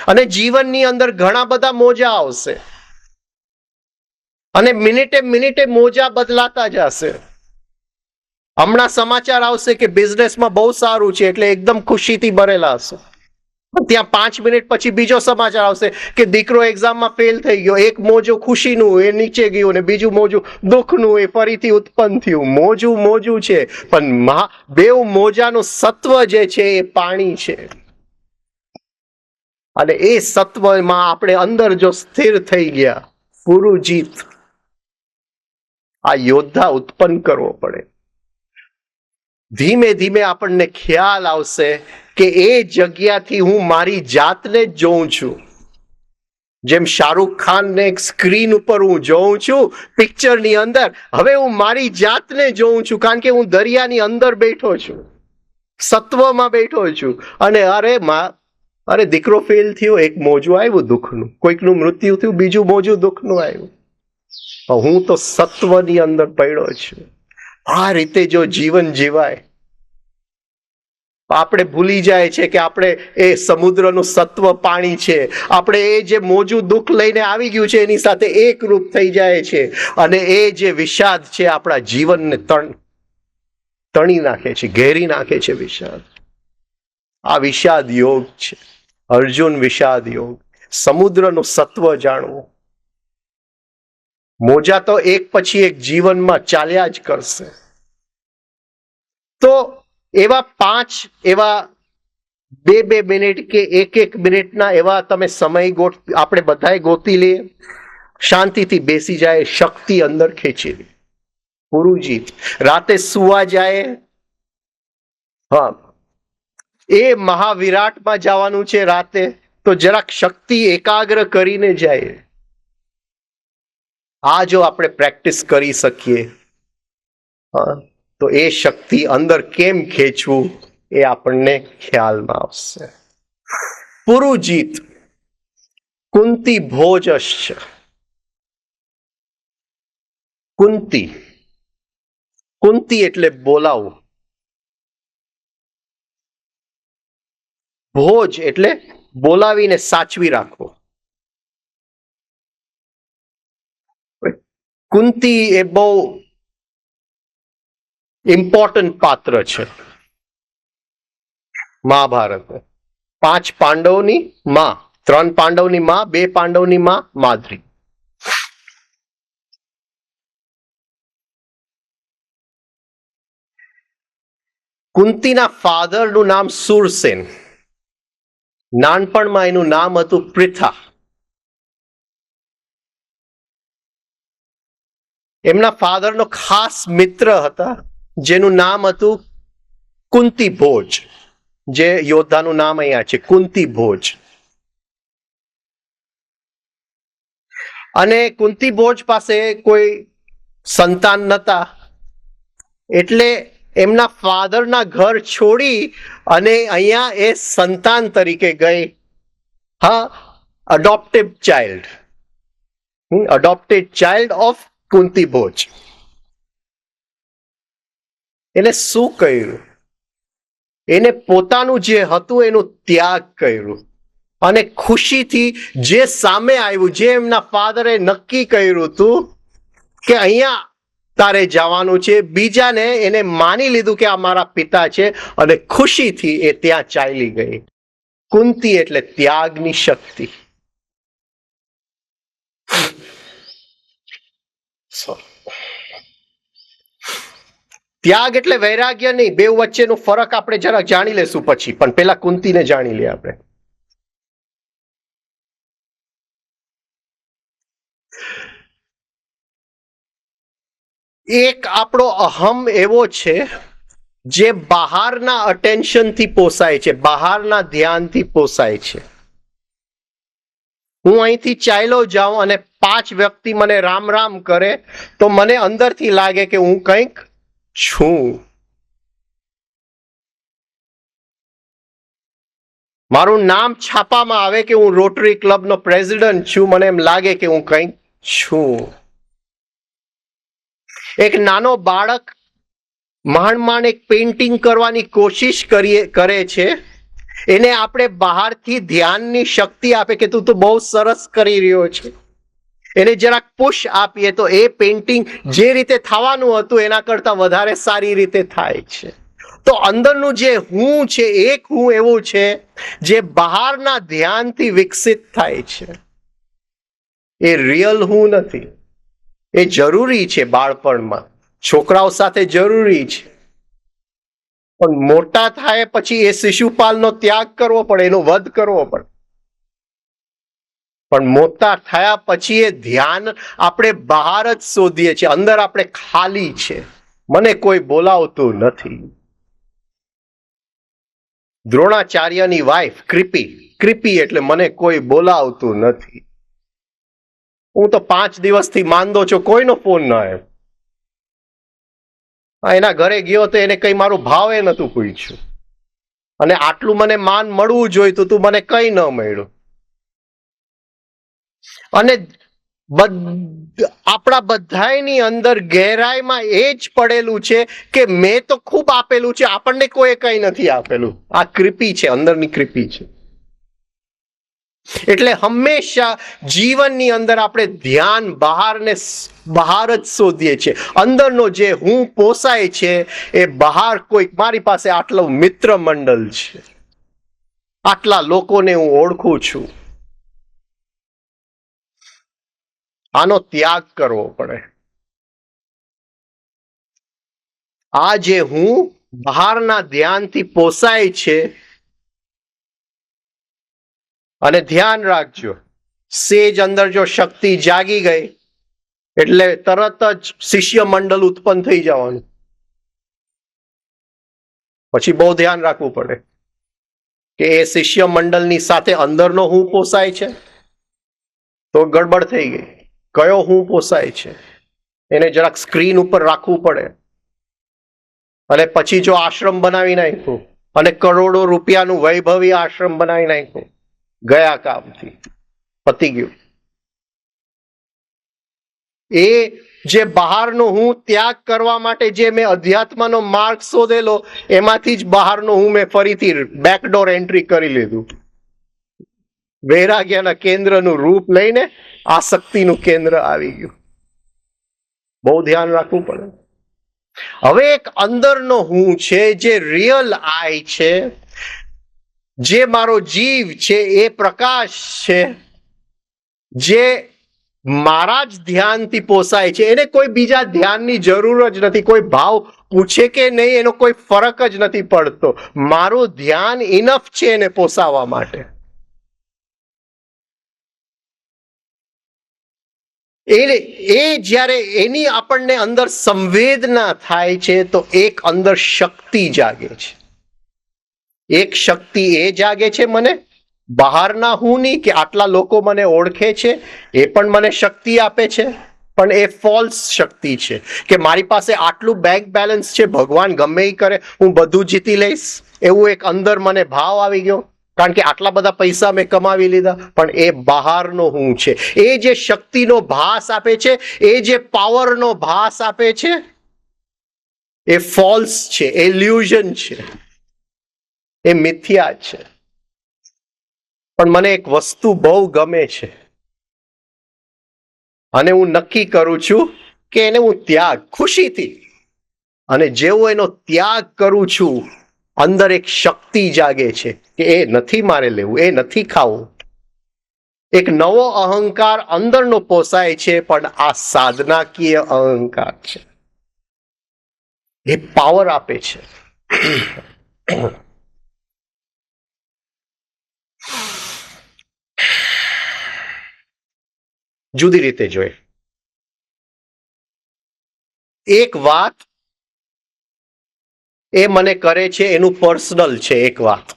અને જીવનની અંદર ઘણા બધા મોજા આવશે અને મિનિટે મિનિટે મોજા બદલાતા જશે. હમણાં સમાચાર આવશે કે બિઝનેસમાં બહુ સારું છે એટલે એકદમ ખુશીથી ભરેલા હશે. ત્યાં 5 મિનિટ પછી બીજો સમાચાર આવશે કે દીકરો એક્ઝામમાં ફેલ થઈ ગયો. એક મોજું ખુશીનું એ નીચે ગયું અને બીજું મોજું દુઃખનું એ ફરીથી ઉત્પન્ન થયું. મોજું છે પણ બેઉ મોજાનું સત્વ જે છે એ પાણી છે. અને એ સત્વમાં આપણે અંદર જો સ્થિર થઈ ગયા, પૂરું જીત. આ યોદ્ધા ઉત્પન્ન કરવો પડે. ધીમે ધીમે આપણને ખ્યાલ આવશે કે એ જગ્યાથી હું મારી જાતને જ જોઉં છું. જેમ શાહરૂખ ખાનને એક સ્ક્રીન ઉપર હું જોઉં છું પિક્ચરની અંદર, હવે હું મારી જાતને જોઉં છું કારણ કે હું દરિયાની અંદર બેઠો છું, સત્વમાં બેઠો છું. અને અરે દીકરો ફેલ થયો, એક મોજું આવ્યું દુઃખનું, કોઈકનું મૃત્યુ થયું, બીજું મોજું દુઃખનું આવ્યું. હું તો સત્વની અંદર પડ્યો છું. આ રીતે જો જીવન જીવાય, આપણે ભૂલી જાય છે કે આપણે એ સમુદ્રનું સત્વ પાણી છે, આપણે એ જે મોજું દુઃખ લઈને આવી ગયું છે એની સાથે એકરૂપ થઈ જાય છે અને એ જે વિષાદ છે આપણા જીવનને તણી નાખે છે, ઘેરી નાખે છે વિષાદ. આ વિષાદ યોગ છે, અર્જુન વિષાદ યોગ. સમુદ્રનું સત્વ જાણવું. મોજા તો એક પછી એક જીવનમાં ચાલ્યા જ કરશે. તો એવા 5 એવા 2 મિનિટ કે 1 મિનિટના એવા તમે સમય આપણે બધાએ ગોતી લઈએ, શાંતિથી બેસી જાય, શક્તિ અંદર ખેંચી લે, પૂરું જીત. રાતે સુવા જાય, હા એ મહાવિરાટમાં જવાનું છે રાતે, તો જરાક શક્તિ એકાગ્ર કરીને જાય. આ જો આપણે પ્રેક્ટિસ કરી શકીએ તો એ શક્તિ અંદર કેમ ખેંચવું એ આપણને ખ્યાલમાં આવશે. પુરુજીત કુંતી ભોજશ્ચ. કુંતી, કુંતી એટલે બોલાવું, ભોજ એટલે બોલાવીને સાચવી રાખવો. કુંતી એ બહુ ઇમ્પોર્ટન્ટ પાત્ર છે મહાભારત. 5 પાંડવોની માં, 3 પાંડવની માં, 2 પાંડવની માં માદ્રી. કુંતીના ફાધરનું નામ સુરસેન. નાનપણમાં એનું નામ હતું પૃથા. એમના ફાધરનો ખાસ મિત્ર હતા જેનું નામ હતું કુંતી ભોજ, જે યોદ્ધાનું નામ અહીંયા છે કુંતી ભોજ. અને કુંતી ભોજ પાસે કોઈ સંતાન નતા, એટલે એમના ફાધરના ઘર છોડી અને અહીંયા એ સંતાન તરીકે ગઈ. હા, adopted child, adopted child of Kunti Bhoj. એને શું કર્યું? એને પોતાનું જે હતું એનું ત્યાગ કર્યું અને ખુશીથી જે સામે આવ્યું, જે એમના ફાધરે નક્કી કર્યું હતું કે અહીંયા તારે જવાનું છે, બીજાને એને માની લીધું કે આ મારા પિતા છે અને ખુશીથી એ ત્યાં ચાલી ગઈ. કુંતી એટલે ત્યાગની શક્તિ. ત્યાગ એટલે વૈરાગ્ય નહીં, બે વચ્ચેનો ફરક આપણે જરા જાણી લેશું પછી, પણ પેલા કુંતીને જાણી લઈએ આપણે. એક આપણો અહમ એવો છે જે બહારના અટેન્શનથી પોસાય છે, બહારના ધ્યાનથી પોસાય છે. હું અહીંથી ચાલ્યો જાઉં અને 5 વ્યક્તિ મને રામ રામ કરે તો મને અંદરથી લાગે કે હું કંઈક છું. મારું નામ છાપામાં આવે કે હું રોટરી ક્લબનો પ્રેસિડેન્ટ છું, મને એમ લાગે કે હું કંઈક છું. એક નાનો બાળક માંડ એક પેઇન્ટિંગ કરવાની કોશિશ કરે છે, એને આપણે બહારથી ધ્યાનની શક્તિ આપે કે તું તો બહુ સરસ કરી રહ્યો છે, એને જરાક પુશ આપીએ તો એ પેઇન્ટિંગ જે રીતે થવાનું હતું એના કરતા વધારે સારી રીતે થાય છે. તો અંદરનું જે હું છે, એક હું એવું છે જે બહારના ધ્યાનથી વિકસિત થાય છે. એ રિયલ હું નથી. એ જરૂરી છે બાળપણમાં, છોકરાઓ સાથે જરૂરી છે, પણ મોટા થાય પછી એ શિશુપાલનો ત્યાગ કરવો પડે, એનો વધ કરવો પડે. પણ મોટા થયા પછી એ ધ્યાન આપણે બહાર જ શોધીએ છીએ, અંદર આપણે ખાલી છે, મને કોઈ બોલાવતું નથી. દ્રોણાચાર્યની વાઇફ કૃપી, કૃપી એટલે મને કોઈ બોલાવતું નથી. હું તો 5 દિવસથી માંદો છું, કોઈનો ફોન ન આવ્યો. એના ઘરે ગયો તો એને કઈ મારું ભાવે નતું પૂછ્યું, અને આટલું મને માન મળવું જોઈતું તું, મને કઈ ન મળ્યું. અને આપણા બધાની અંદર ગહેરાઈમાં એ જ પડેલું છે કે મેં તો ખૂબ આપેલું છે, આપણને કોઈ કઈ નથી આપેલું. આ કૃપી છે, અંદરની કૃપી છે. એટલે હંમેશા જીવનની અંદર આપણે ધ્યાન બહાર જ શોધીએ છીએ. અંદરનો જે હું પોસાય છે એ બહાર કોઈક, મારી પાસે આટલું મિત્ર મંડળ છે, આટલા લોકોને હું ઓળખું છું. આનો ત્યાગ કરવો પડે. આ જે હું બહારના ધ્યાનથી પોસાય છે, અને ધ્યાન રાખજો, સેજ અંદર જો શક્તિ જાગી ગઈ એટલે તરત જ શિષ્ય મંડળ ઉત્પન્ન થઈ જવાનું. પછી બહુ ધ્યાન રાખવું પડે. કે એ શિષ્ય મંડળની સાથે અંદરનો હું પોસાય છે? તો ગડબડ થઈ ગઈ. કયો હું પોસાય છે એને જરાક સ્ક્રીન ઉપર રાખવું પડે. અને પછી જો આશ્રમ બનાવી નાખ્યું અને કરોડો રૂપિયાનું વૈભવી આશ્રમ બનાવી નાખ્યું, ગયા કામથી પતી ગયું. એ જે બહારનો હું ત્યાગ કરવા માટે જે મેં અધ્યાત્મનો માર્ગ શોધેલો, એમાંથી જ બહારનો હું મેં ફરીથી બેકડોર એન્ટ્રી કરી લીધું. વૈરાગ્યના કેન્દ્રનું રૂપ લઈને આસક્તિનું કેન્દ્ર આવી ગયું. બહુ ધ્યાન રાખવું પડે. હવે એક અંદરનો હું છે, જે રિયલ આઈ છે, જે મારો જીવ છે, એ પ્રકાશ છે, જે મારા જ ધ્યાનથી પોસાય છે. એને કોઈ બીજા ધ્યાનની જરૂર જ નથી. કોઈ ભાવ પૂછે કે નહીં એનો કોઈ ફરક જ નથી પડતો. મારું ધ્યાન ઇનફ છે એને પોસાવવા માટે. એ જ્યારે એની આપણને અંદર સંવેદના થાય છે તો એક અંદર શક્તિ જાગે છે. એક શક્તિ એ જાગે છે મને બહારના હું નહીં કે આટલા લોકો મને ઓળખે છે એ પણ મને શક્તિ આપે છે, પણ એ ફોલ્સ શક્તિ છે કે મારી પાસે આટલું બેંક બેલેન્સ છે, ભગવાન ગમે એ કરે હું બધું જીતી લઈશ, એવું એક અંદર મને ભાવ આવી ગયો કારણ કે આટલા બધા પૈસા મેં કમાવી લીધા. પણ એ બહારનો હું છે. એ જે શક્તિનો ભાસ આપે છે, એ જે પાવરનો ભાસ આપે છે, એ ફોલ્સ છે, ઇલ્યુઝન છે, એ મિથ્યા છે. પણ મને એક વસ્તુ બહુ ગમે છે અને હું નક્કી કરું છું કે એને હું ત્યાગ ખુશીથી, અને જેવો એનો ત્યાગ કરું છું અંદર એક શક્તિ જાગે છે કે એ નથી મારે લેવું, એ નથી ખાવું. એક નવો અહંકાર અંદરનો પોસાય છે, પણ આ સાધનાકીય અહંકાર છે. એ પાવર આપે છે. જુદી રીતે જોઈએ. એક વાત એ મને કરે છે, એનું પર્સનલ છે એક વાત.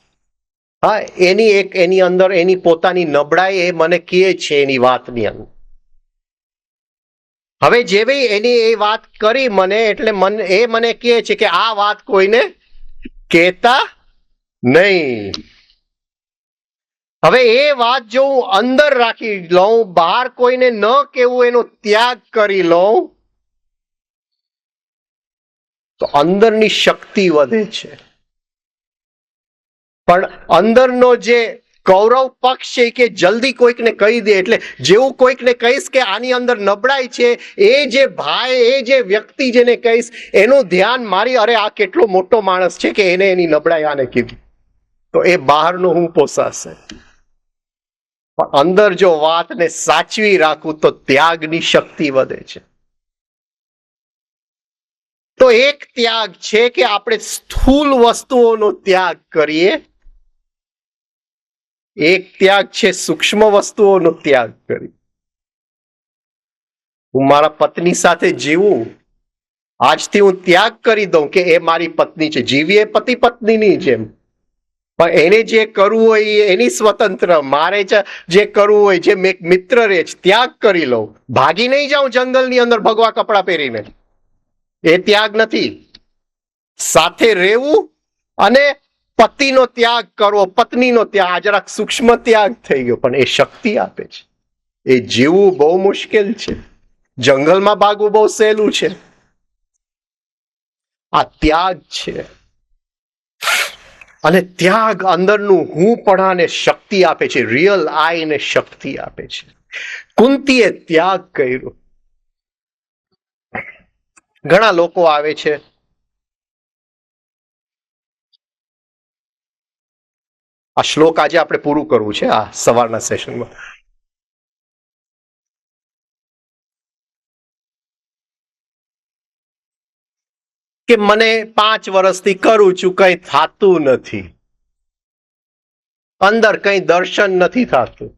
હા, એની અંદર એની પોતાની નબળાઈ એ મને કહે છે એની વાતની અંદર. હવે જેવી એની એ વાત કરી મને, એટલે એ મને કહે છે કે આ વાત કોઈને કહેતા નહીં. હવે એ વાત જો હું અંદર રાખી લઉં, બહાર કોઈને ન કહેવું, એનો ત્યાગ કરી લઉં, તો અંદરની શક્તિ વધે છે. પણ અંદરનો જે કૌરવ પક્ષ છે કે જલ્દી કોઈકને કહી દે, એટલે જેવું કોઈકને કહીશ કે આની અંદર નબળાઈ છે, એ જે ભાઈ, એ જે વ્યક્તિ જેને કહીશ એનું ધ્યાન મારી, અરે આ કેટલો મોટો માણસ છે કે એને એની નબળાઈ આને કીધી, તો એ બહારનો હું પોસાશે. પણ અંદર જો વાતને સાચવી રાખું તો ત્યાગની શક્તિ વધે છે. તો એક ત્યાગ છે કે આપણે સ્થૂલ વસ્તુઓનો ત્યાગ કરીએ, એક ત્યાગ છે સૂક્ષ્મ વસ્તુઓનો ત્યાગ કરી. હું મારા પત્ની સાથે જીવું, આજથી હું ત્યાગ કરી દઉં કે એ મારી પત્ની છે, જીવીએ પતિ પત્નીની જેમ, પણ એને જે કરવું હોય એની સ્વતંત્ર, મારે જે કરવું હોય, જે મિત્ર રહે છે, ત્યાગ કરી લઉં. ભાગી નહીં જાઉં જંગલની અંદર ભગવા કપડાં પહેરીને, એ ત્યાગ નથી. સાથે રહેવું અને પતિનો ત્યાગ કરવો, પત્નીનો ત્યાગ, આ જરાક સૂક્ષ્મ ત્યાગ થઈ ગયો, પણ એ શક્તિ આપે છે. એ જીવવું બહુ મુશ્કેલ છે, જંગલમાં ભાગવું બહુ સહેલું છે. આ ત્યાગ છે. અને ત્યાગ અંદરનું હું પણાને શક્તિ આપે છે, રિયલ આઈને શક્તિ આપે છે. કુંતીએ ત્યાગ કર્યો. ઘણા લોકો આવે છે, આ શ્લોક આજે આપણે પૂરું કરવું છે આ સવારના સેશનમાં. કે મને 5 વર્ષથી કરું છું, કઈ થતું નથી, અંદર કઈ દર્શન નથી થતું.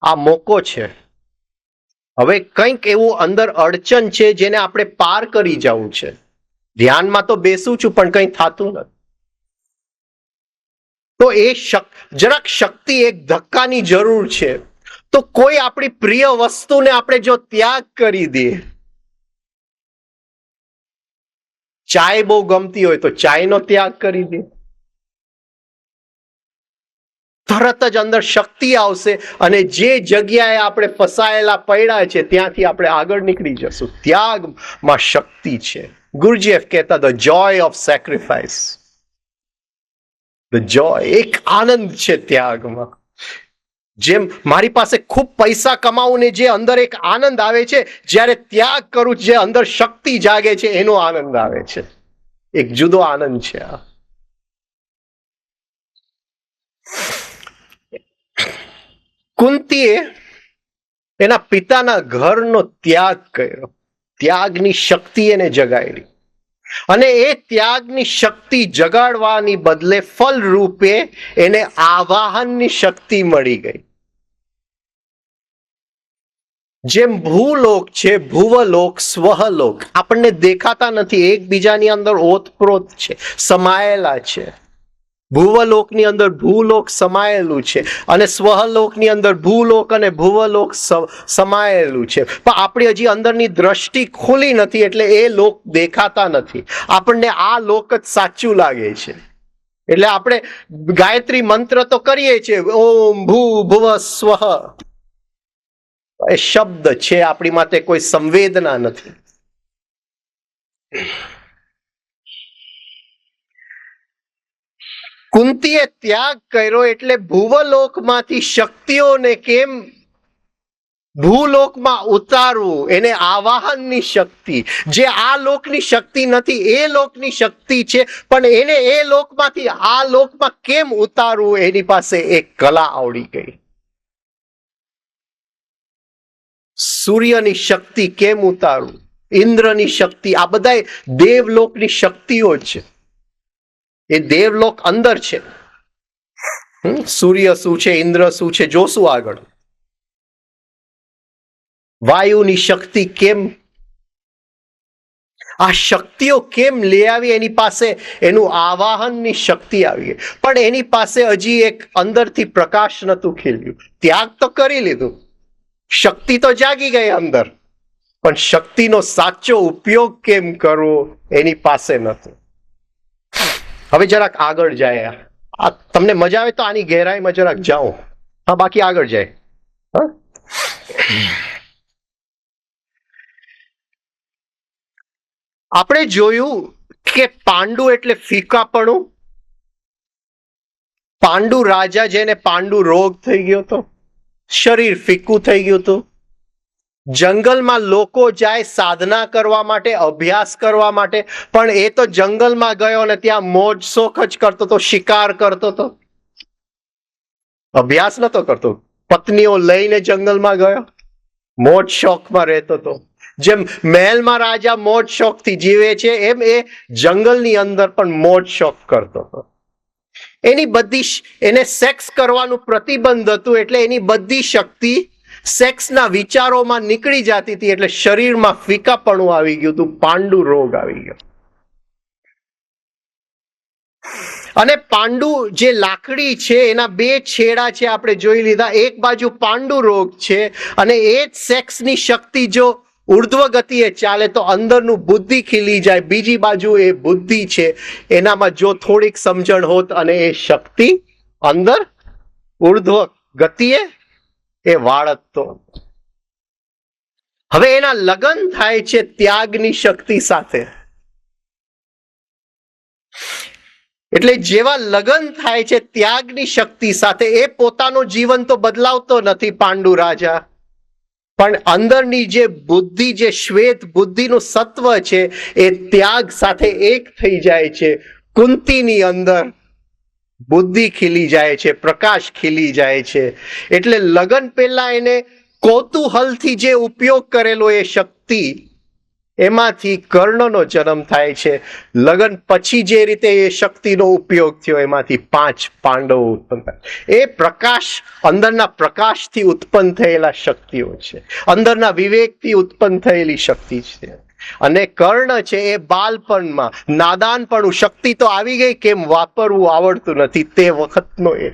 આ મોકો છે. હવે કંઈક એવું અંદર અડચણ છે જેને આપણે પાર કરી જવું છે. ધ્યાનમાં તો બેસું છું પણ કંઈ થતું નથી. તો એ જરાક શક્તિ, એક ધક્કાની જરૂર છે. તો કોઈ આપણી પ્રિય વસ્તુને આપણે જો ત્યાગ કરી દઈએ, ચાય બહુ ગમતી હોય તો ચાયનો ત્યાગ કરી દે, તરત જ અંદર શક્તિ આવશે અને જે જગ્યાએ આપણે ફસાયેલા પડ્યા છે ત્યાંથી આપણે આગળ નીકળી જશું. ત્યાગમાં શક્તિ છે. ગુરુજીએફ કહેતા the Joy of sacrifice, the જોય, એક આનંદ છે ત્યાગમાં. જેમ મારી પાસે ખૂબ પૈસા કમાવું ને જે અંદર એક આનંદ આવે છે, જ્યારે ત્યાગ કરું જે અંદર શક્તિ જાગે છે એનો આનંદ આવે છે. એક જુદો આનંદ છે આ. કુંતીએ એના પિતાના ઘરનો ત્યાગ કર્યો, ત્યાગની શક્તિ એને જગાડી, અને એ ત્યાગની શક્તિ જગાડવાની બદલે ફલ રૂપે એને આવાહનની શક્તિ મળી ગઈ. જેમ ભૂલોક છે, ભુવલોક, સ્વહલોક આપણને દેખાતા નથી, એકબીજાની અંદર ઓતપ્રોત છે, સમાયેલા છે. ભુવલોકની અંદર ભૂલોક સમાયેલું છે અને સ્વહલોકની અંદર ભૂલોક અને ભુવલોક સમાયેલું છે. પણ આપણી હજી અંદરની દ્રષ્ટિ ખુલી નથી એટલે એ લોક દેખાતા નથી. આપણને આ લોક જ સાચું લાગે છે. એટલે આપણે ગાયત્રી મંત્ર તો કરીએ છીએ, ઓમ ભૂ ભુવ સ્વહ, એ શબ્દ છે, આપણી માટે કોઈ સંવેદના નથી. કુંતીએ ત્યાગ કર્યો એટલે ભુવલોકમાંથી શક્તિઓને કેમ ભૂલોકમાં ઉતારવું, એને આવાહનની શક્તિ, જે આ લોકની શક્તિ નથી એ લોકની શક્તિ છે, પણ એને એ લોકમાંથી આ લોકમાં કેમ ઉતારવું એની પાસે એક કલા આવડી ગઈ. સૂર્યની શક્તિ કેમ ઉતારવું, ઇન્દ્રની શક્તિ, આ બધા દેવલોકની શક્તિઓ છે. એ દેવલોક અંદર છે. સૂર્ય શું છે, ઇન્દ્ર શું છે, જોશું આગળ. વાયુની શક્તિ કેમ, આ શક્તિઓ કેમ લઈ આવી એની પાસે, એનું આવાહનની શક્તિ આવી. પણ એની પાસે હજી એક અંદરથી પ્રકાશ નતું ખીલ્યું. ત્યાગ તો કરી લીધું, શક્તિ તો જાગી ગઈ અંદર, પણ શક્તિનો સાચો ઉપયોગ કેમ કરવો એની પાસે નતું. હવે જરાક આગળ જાય. આ તમને મજા આવે તો આની ગહેરાઈમાં જરાક જાઓ. હા, બાકી આગળ જાય. આપણે જોયું કે પાંડુ એટલે ફીકાપણું. પાંડુ રાજા, જેને પાંડુ રોગ થઈ ગયો હતો, શરીર ફીકું થઈ ગયું હતું. જંગલમાં લોકો જાય સાધના કરવા માટે, અભ્યાસ કરવા માટે, પણ એ તો જંગલમાં ગયો અને ત્યાં મોજ શોખ જ કરતો હતો, શિકાર કરતો હતો, અભ્યાસ નતો કરતો. પત્નીઓ લઈને જંગલમાં ગયો, મોજ શોખમાં રહેતો હતો. જેમ મહેલમાં રાજા મોજ શોખથી જીવે છે એમ એ જંગલની અંદર પણ મોજ શોખ કરતો હતો. એની બધી, એને સેક્સ કરવાનું પ્રતિબંધ હતું એટલે એની બધી શક્તિ સેક્સના વિચારોમાં નીકળી જતી હતી, એટલે શરીરમાં ફીકાપણું આવી ગયું હતું, પાંડુ રોગ આવી ગયો. અને પાંડુ જે લાકડી છે એના બે છેડા છે, આપણે જોઈ લીધા. એક બાજુ પાંડુ રોગ છે અને એ જ સેક્સની શક્તિ જો ઉર્ધ્વ ગતિએ ચાલે તો અંદરનું બુદ્ધિ ખીલી જાય. બીજી બાજુ એ બુદ્ધિ છે, એનામાં જો થોડીક સમજણ હોત અને એ શક્તિ અંદર ઉર્ધ્વ ગતિએ એ વાળતો. હવે એના લગ્ન થાય છે ત્યાગની શક્તિ સાથે. એટલે જેવા લગ્ન થાય છે ત્યાગની શક્તિ સાથે, એ પોતાનું જીવન તો બદલાવતો નથી પાંડુ રાજા, પણ અંદરની જે બુદ્ધિ, જે શ્વેત બુદ્ધિનું સત્વ છે એ ત્યાગ સાથે એક થઈ જાય છે. કુંતીની અંદર બુદ્ધિ ખીલી જાય છે, પ્રકાશ ખીલી જાય છે. એટલે લગ્ન પહેલા એને કૌતૂહલથી જે ઉપયોગ કરેલો એ શક્તિ, એમાંથી કર્ણનો જન્મ થાય છે. લગ્ન પછી જે રીતે એ શક્તિનો ઉપયોગ થયો એમાંથી 5 પાંડવો ઉત્પન્ન થાય. એ પ્રકાશ, અંદરના પ્રકાશથી ઉત્પન્ન થયેલા શક્તિઓ છે, અંદરના વિવેકથી ઉત્પન્ન થયેલી શક્તિ છે. અને કર્ણ છે એ બાલપણમાં, નાદાનપણું, શક્તિ તો આવી ગઈ, કેમ વાપરવું આવડતું નથી તે વખતનો એ.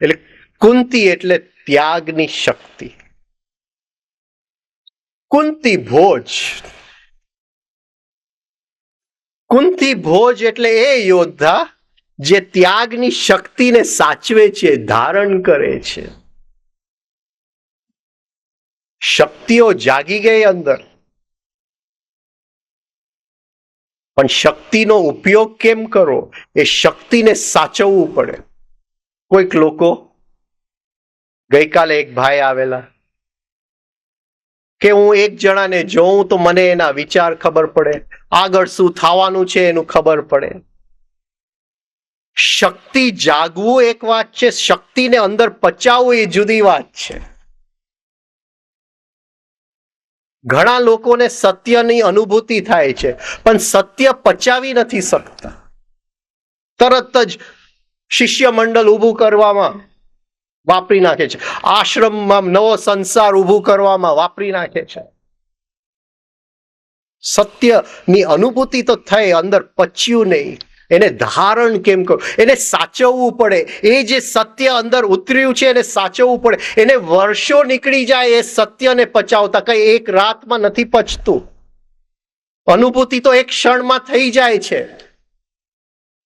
એટલે કુંતી એટલે ત્યાગની શક્તિ. કુંતી ભોજ. કુંતી ભોજ એટલે એ યોદ્ધા જે ત્યાગની શક્તિને સાચવે છે, ધારણ કરે છે. શક્તિઓ જાગી ગઈ અંદર, પણ શક્તિનો ઉપયોગ કેમ કરો એ શક્તિને સાચવવું પડે. કોઈક લોકો, ગઈકાલે એક ભાઈ આવેલા કે હું એક જણાને જોઉં તો મને એના વિચાર ખબર પડે, આગળ શું થવાનું છે એનું ખબર પડે. શક્તિ જાગવું એક વાત છે, શક્તિને અંદર પચાવવું એ જુદી વાત છે. ઘણા લોકોને સત્યની અનુભૂતિ થાય છે, પણ સત્ય પચાવી નથી શકતા. તરત જ શિષ્ય મંડળ ઊભું કરવામાં વાપરી નાખે છે, આશ્રમમાં નવો સંસાર ઊભું કરવામાં વાપરી નાખે છે. સત્યની અનુભૂતિ તો થઈ, અંદર પચ્યું નહીં. એને ધારણ કેમ કરો, એને સાચવવું પડે. એ જે સત્ય અંદર ઉતર્યું છે એને સાચવવું પડે. એને વર્ષો નીકળી જાય એ સત્યને પચાવતા, કઈ એક રાતમાં નથી પચતું. અનુભૂતિ તો એક ક્ષણમાં થઈ જાય છે,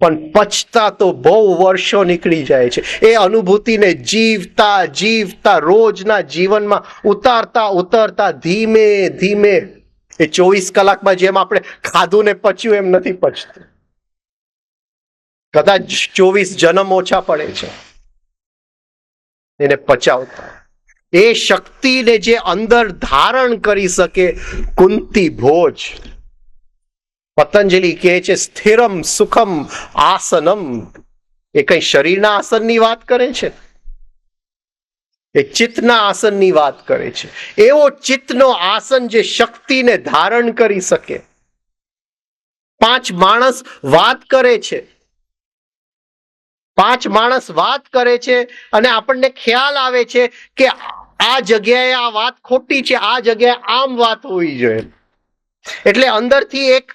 પણ પચતા તો બહુ વર્ષો નીકળી જાય છે. એ અનુભૂતિને જીવતા જીવતા રોજના જીવનમાં ઉતારતા ઉતારતા ધીમે ધીમે એ 24 કલાકમાં જેમ આપણે ખાધું ને પચ્યું એમ નથી પચતું. કદાચ 24 જન્મ ઓછા પડે છે એને પચાવતા. એ શક્તિને જે અંદર ધારણ કરી શકે, કુંતી ભોજ. પતંજલિ કહે છે સ્થિરમ સુખમ આસનમ. એ કઈ શરીરના આસનની વાત કરે છે? એ ચિત્તના આસનની વાત કરે છે. એવો ચિત્તનો આસન જે શક્તિને ધારણ કરી શકે. 5 માણસ વાત કરે છે, 5 માણસ વાત કરે છે અને આપણને ખ્યાલ આવે છે કે આ જગ્યાએ આ વાત ખોટી છે, આ જગ્યાએ આમ વાત હોવી જોઈએ. એટલે અંદરથી એક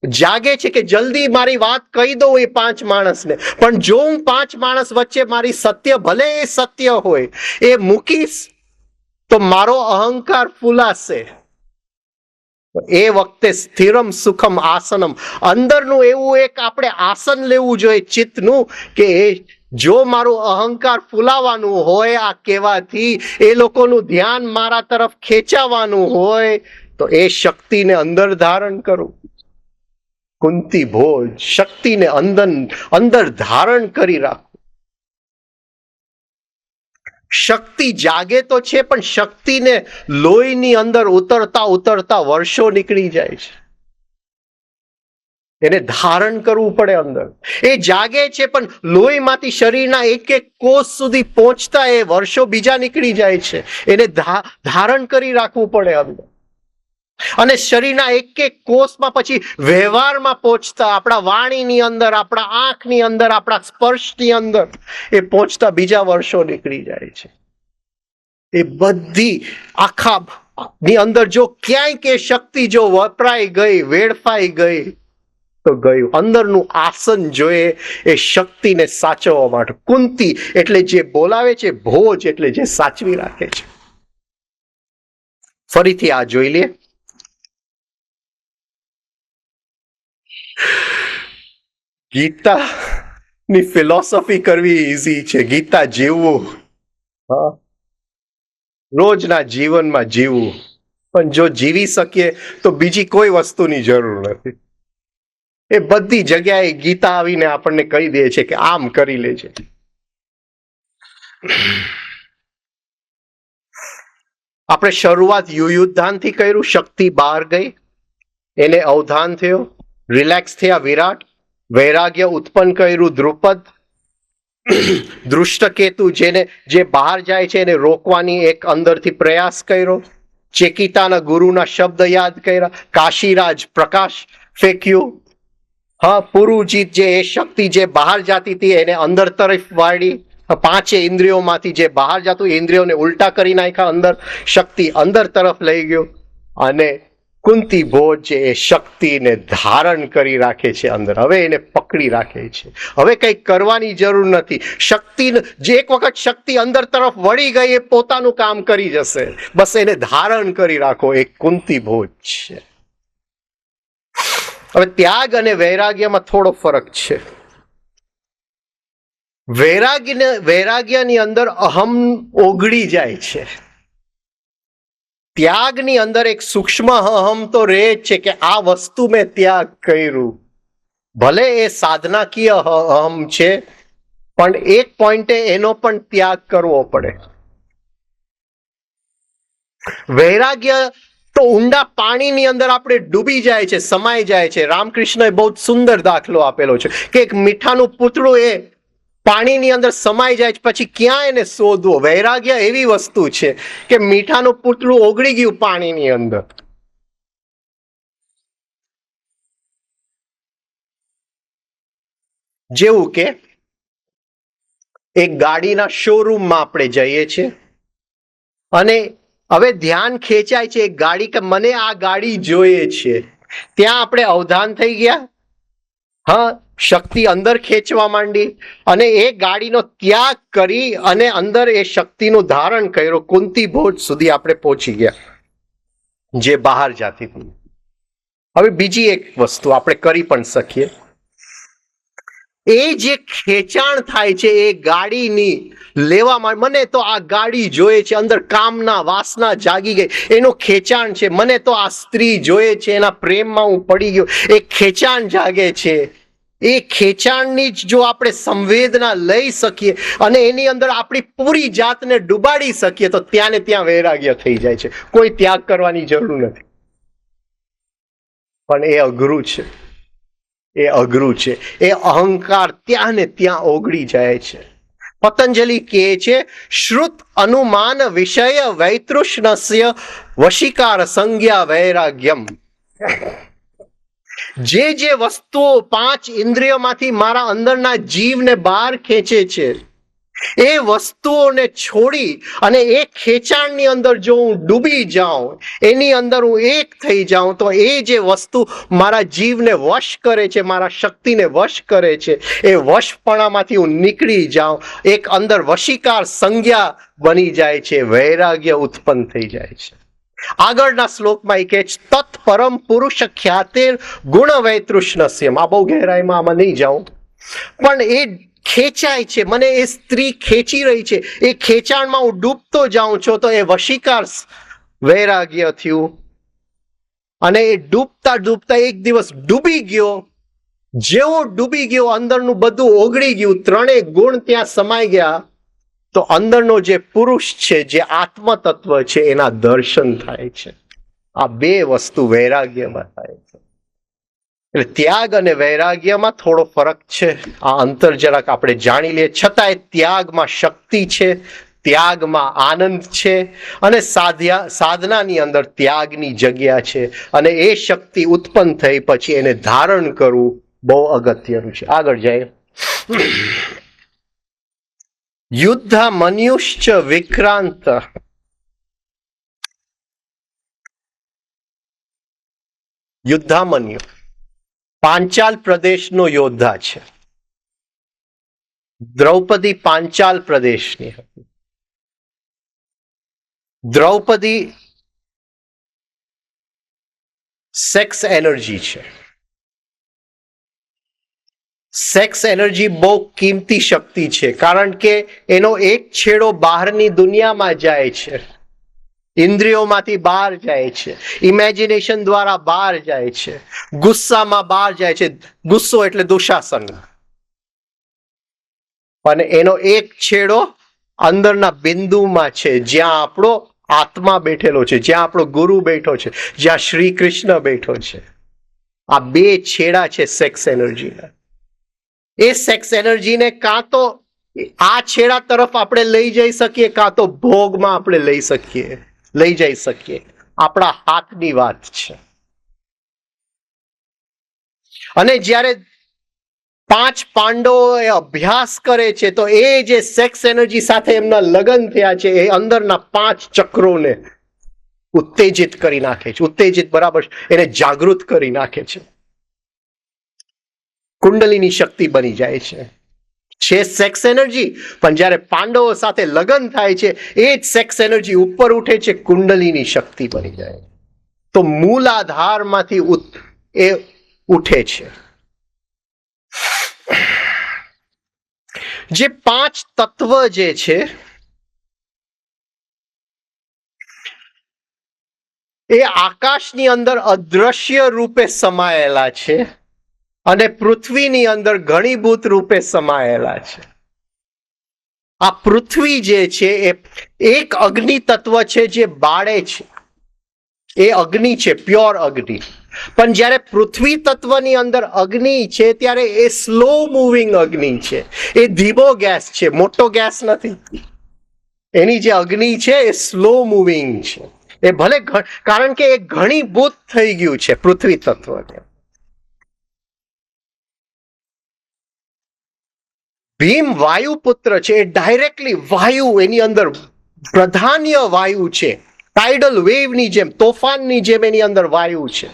જાગે છે કે જલ્દી મારી વાત કહી દઉં એ 5 માણસને. પણ જો હું 5 માણસ વચ્ચે મારી સત્ય, ભલે એ સત્ય હોય, એ મૂકીશ તો મારો અહંકાર ફૂલાશે. એ વખતે સ્થિરમ સુખમ આસનમ, અંદરનું એવું એક આપણે આસન લેવું જોઈએ ચિત્તનું, કે જો મારું અહંકાર ફૂલાવાનું હોય આ કહેવાથી, એ લોકોનું ધ્યાન મારા તરફ ખેંચાવાનું હોય, તો એ શક્તિને અંદર ધારણ કરું. કુંતી ભોજ, શક્તિને અંદર ધારણ કરી રાખો. શક્તિ જાગે તો છે, પણ શક્તિને લોહીની અંદર ઉતરતા ઉતરતા વર્ષો નીકળી જાય છે. એને ધારણ કરવું પડે અંદર. એ જાગે છે પણ લોહીમાંથી શરીરના એક એક કોષ સુધી પહોંચતા એ વર્ષો બીજા નીકળી જાય છે. એને ધારણ કરી રાખવું પડે અંદર. અને શરીરના એક એક કોષમાં પછી વ્યવહારમાં પહોંચતા, આપણા વાણીની અંદર, આપણા આંખની અંદર, આપણા સ્પર્શની અંદર એ પહોંચતા બીજા વર્ષો નીકળી જાય છે. એ બધી આખા ની અંદર જો ક્યાંય કે શક્તિ જો વપરાઈ ગઈ, વેડફાઈ ગઈ, તો ગયું. અંદરનું આસન જોઈએ એ શક્તિને સાચવવા માટે. કુંતી એટલે જે બોલાવે છે, ભોજ એટલે જે સાચવી રાખે છે. ફરીથી આ જોઈ લે. ગીતા ની ફિલોસોફી કરવી ઈઝી છે, ગીતા જીવવું, રોજના જીવનમાં જીવવું. પણ જો જીવી શકીએ તો બીજી કોઈ વસ્તુની જરૂર નથી. એ બધી જગ્યાએ ગીતા આવીને આપણને કહી દે છે કે આમ કરી લેજે. આપણે શરૂઆત યુયુદ્ધાનથી કર્યું, શક્તિ બહાર ગઈ, એને અવધાન થયો, રિલેક્સ થયા વિરાટ, વૈરાગ્ય ઉત્પન્ન કર્યું દ્રુપદ, દૃષ્ટકેતુ જે બહાર જાય છે એને રોકવાની એક અંદરથી પ્રયાસ કર્યો, ચેકિતાના ગુરુના શબ્દ યાદ કર્યા, કાશીરાજ પ્રકાશ ફેંક્યું, પુરુજીત જે એ શક્તિ જે બહાર જાતી હતી એને અંદર તરફ વાળી, પાંચે ઇન્દ્રિયોમાંથી જે બહાર જતું ઇન્દ્રિયોને ઉલટા કરી નાખ્યા, અંદર શક્તિ અંદર તરફ લઈ ગયો, અને કુંતી ભોજ જે એ શક્તિને ધારણ કરી રાખે છે અંદર. હવે એને પકડી રાખે છે. હવે કંઈ કરવાની જરૂર નથી. શક્તિ જે એક વખત શક્તિ અંદર તરફ વળી ગઈ એ પોતાનું કામ કરી જશે. બસ એને ધારણ કરી રાખો. એ કુંતી ભોજ છે. હવે ત્યાગ અને વૈરાગ્યમાં થોડો ફરક છે. વૈરાગ્યની અંદર અહમ ઓગળી જાય છે. ત્યાગની અંદર એક સૂક્ષ્મ અહમ તો રહે જ છે કે આ વસ્તુ મેં ત્યાગ કર્યું. ભલે એ સાધનાકીય અહમ છે, પણ એક પોઈન્ટે એનો પણ ત્યાગ કરવો પડે. વૈરાગ્ય તો ઊંડા પાણીની અંદર આપણે ડૂબી જાય છે, સમાઈ જાય છે. રામકૃષ્ણએ બહુ સુંદર દાખલો આપેલો છે કે એક મીઠાનું પૂતળું એ પાણીની અંદર સમાઈ જાય પછી ક્યાં એને શોધવો. વૈરાગ્ય એવી વસ્તુ છે કે મીઠાનું પૂતળું ઓગળી ગયું પાણીની અંદર. જેવું કે એક ગાડીના શોરૂમમાં આપણે જઈએ છીએ અને હવે ધ્યાન ખેંચાય છે એક ગાડી કે મને આ ગાડી જોઈએ છે. ત્યાં આપણે અવધાન થઈ ગયા. હા, શક્તિ અંદર ખેંચવા માંડી અને એ ગાડીનો ત્યાગ કરી અને અંદર એ શક્તિનું ધારણ કર્યું. કુંતી ભોજ સુધી આપણે પહોંચી ગયા જે બહાર જાતી હતી. હવે બીજી એક વસ્તુ આપણે કરી પણ શકીએ. એ જે ખેંચાણ થાય છે એ ગાડીની લેવામાં, મને તો આ ગાડી જોઈએ છે, અંદર કામના વાસના જાગી ગઈ, એનું ખેંચાણ છે. મને તો આ સ્ત્રી જોઈએ છે, એના પ્રેમમાં હું પડી ગયો, એ ખેંચાણ જાગે છે. એ ખેંચાણની જ જો આપણે સંવેદના લઈ શકીએ અને એની અંદર આપણી પૂરી જાતને ડૂબાડી શકીએ તો ત્યાં ને ત્યાં વૈરાગ્ય થઈ જાય છે. કોઈ ત્યાગ કરવાની જરૂર નથી. પણ એ અઘરું છે. એ અઘરું છે. એ અહંકાર ત્યાં ને ત્યાં ઓગળી જાય છે. પતંજલિ કહે છે, શ્રુત અનુમાન વિષય વૈતૃષ્ણસ્ય વશીકાર સંજ્ઞા વૈરાગ્યમ. જે વસ્તુઓ પાંચ ઇન્દ્રિયોમાંથી મારા અંદરના જીવને બહાર ખેંચે છે એ વસ્તુઓને છોડી અને એ ખેંચાણની અંદર જો હું ડૂબી જાઉં, એની અંદર હું એક થઈ જાઉં, તો એ જે વસ્તુ મારા જીવને વશ કરે છે, મારા શક્તિને વશ કરે છે, એ વશપણામાંથી હું નીકળી જાઉં, એક અંદર વશીકાર સંજ્ઞા બની જાય છે, વૈરાગ્ય ઉત્પન્ન થઈ જાય છે. આગળના શ્લોકમાં એ કહે છે, તત્પરમ પુરુષ ખ્યાતે ગુણ વૈતૃષ્ણસ્યમ. આ બહુ ગહેરાઈમાં આમાં નહીં જાઉં, પણ એ ખેંચાય છે, મને એ સ્ત્રી ખેંચી રહી છે, એ ખેંચાણમાં હું ડૂબતો જાઉં છું, તો એ વશીકાર વૈરાગ્ય થયું. અને એ ડૂબતા ડૂબતા એક દિવસ ડૂબી ગયો. જેવો ડૂબી ગયો અંદરનું બધું ઓગળી ગયું, ત્રણેય ગુણ ત્યાં સમાઈ ગયા, તો અંદરનો જે પુરુષ છે, જે આત્મ તત્વ છે, એના દર્શન થાય છે. આ બે વસ્તુ વૈરાગ્યમાં થાય છે. એટલે ત્યાગ અને વૈરાગ્યમાં થોડો ફરક છે. આ અંતર જરાક આપણે જાણી લઈએ. છતાંય ત્યાગમાં શક્તિ છે, ત્યાગમાં આનંદ છે, અને સાધનાની અંદર ત્યાગની જગ્યા છે. અને એ શક્તિ ઉત્પન્ન થઈ પછી એને ધારણ કરવું બહુ અગત્યનું છે. આગળ જાય. યુદ્ધ મન્યુશ્ચ વિક્રાંત. યુદ્ધામન્યુ પાંચાલ પ્રદેશનો યોદ્ધા છે. દ્રૌપદી પાંચાલ પ્રદેશની હતી. દ્રૌપદી સેક્સ એનર્જી છે. સેક્સ એનર્જી બહુ કિંમતી શક્તિ છે, કારણ કે એનો એક છેડો બહારની દુનિયામાં જાય છે, ઇન્દ્રિયોમાંથી બહાર જાય છે, ઇમેજિનેશન દ્વારા બહાર જાય છે, ગુસ્સામાં બહાર જાય છે. ગુસ્સો એટલે દુશાસન. અને એનો એક છેડો અંદરના બિંદુમાં છે, જ્યાં આપણો આત્મા બેઠેલો છે, જ્યાં આપણો ગુરુ બેઠો છે, જ્યાં શ્રી કૃષ્ણ બેઠો છે. આ બે છેડા છે સેક્સ એનર્જીના. એ સેક્સ એનર્જીને કાં તો આ છેડા તરફ આપણે લઈ જઈ શકીએ, કાં તો ભોગમાં આપણે લઈ જઈ શકીએ. આપણા હાથની વાત છે. અને જ્યારે પાંચ પાંડવોએ અભ્યાસ કરે છે તો એ જે સેક્સ એનર્જી સાથે એમના લગ્ન થયા છે એ અંદરના પાંચ ચક્રોને ઉત્તેજિત કરી નાખે છે. ઉત્તેજિત બરાબર એને જાગૃત કરી નાખે છે. કુંડલીની શક્તિ બની જાય છે સેક્સ એનર્જી, પણ જ્યારે પાંડવો સાથે લગ્ન થાય છે એ જ સેક્સ એનર્જી ઉપર ઉઠે છે, કુંડલીની શક્તિ બની જાય. તો મૂલાધારમાંથી એ ઉઠે છે. જે પાંચ તત્વ જે છે એ આકાશની અંદર અદ્રશ્ય રૂપે સમાયેલા છે અને પૃથ્વીની અંદર ઘણીભૂત રૂપે સમાયેલા છે. આ પૃથ્વી જે છે એ એક અગ્નિ તત્વ છે જે બાળે છે, એ અગ્નિ છે, પ્યોર અગ્નિ. પણ જ્યારે પૃથ્વી તત્વની અંદર અગ્નિ છે ત્યારે એ સ્લો મૂવિંગ અગ્નિ છે, એ ધીમો ગેસ છે, મોટો ગેસ નથી. એની જે અગ્નિ છે એ સ્લો મૂવિંગ છે. એ ભલે કારણ કે એ ઘણીભૂત થઈ ગયું છે પૃથ્વી તત્વને. ભીમ વાયુપુત્ર છે, એ ડાયરેક્ટલી વાયુ, એની અંદર પ્રધાન્ય વાયુ છે, ટાઇડલ વેવની જેમ, તોફાનની જેમ એની અંદર વાયુ છે.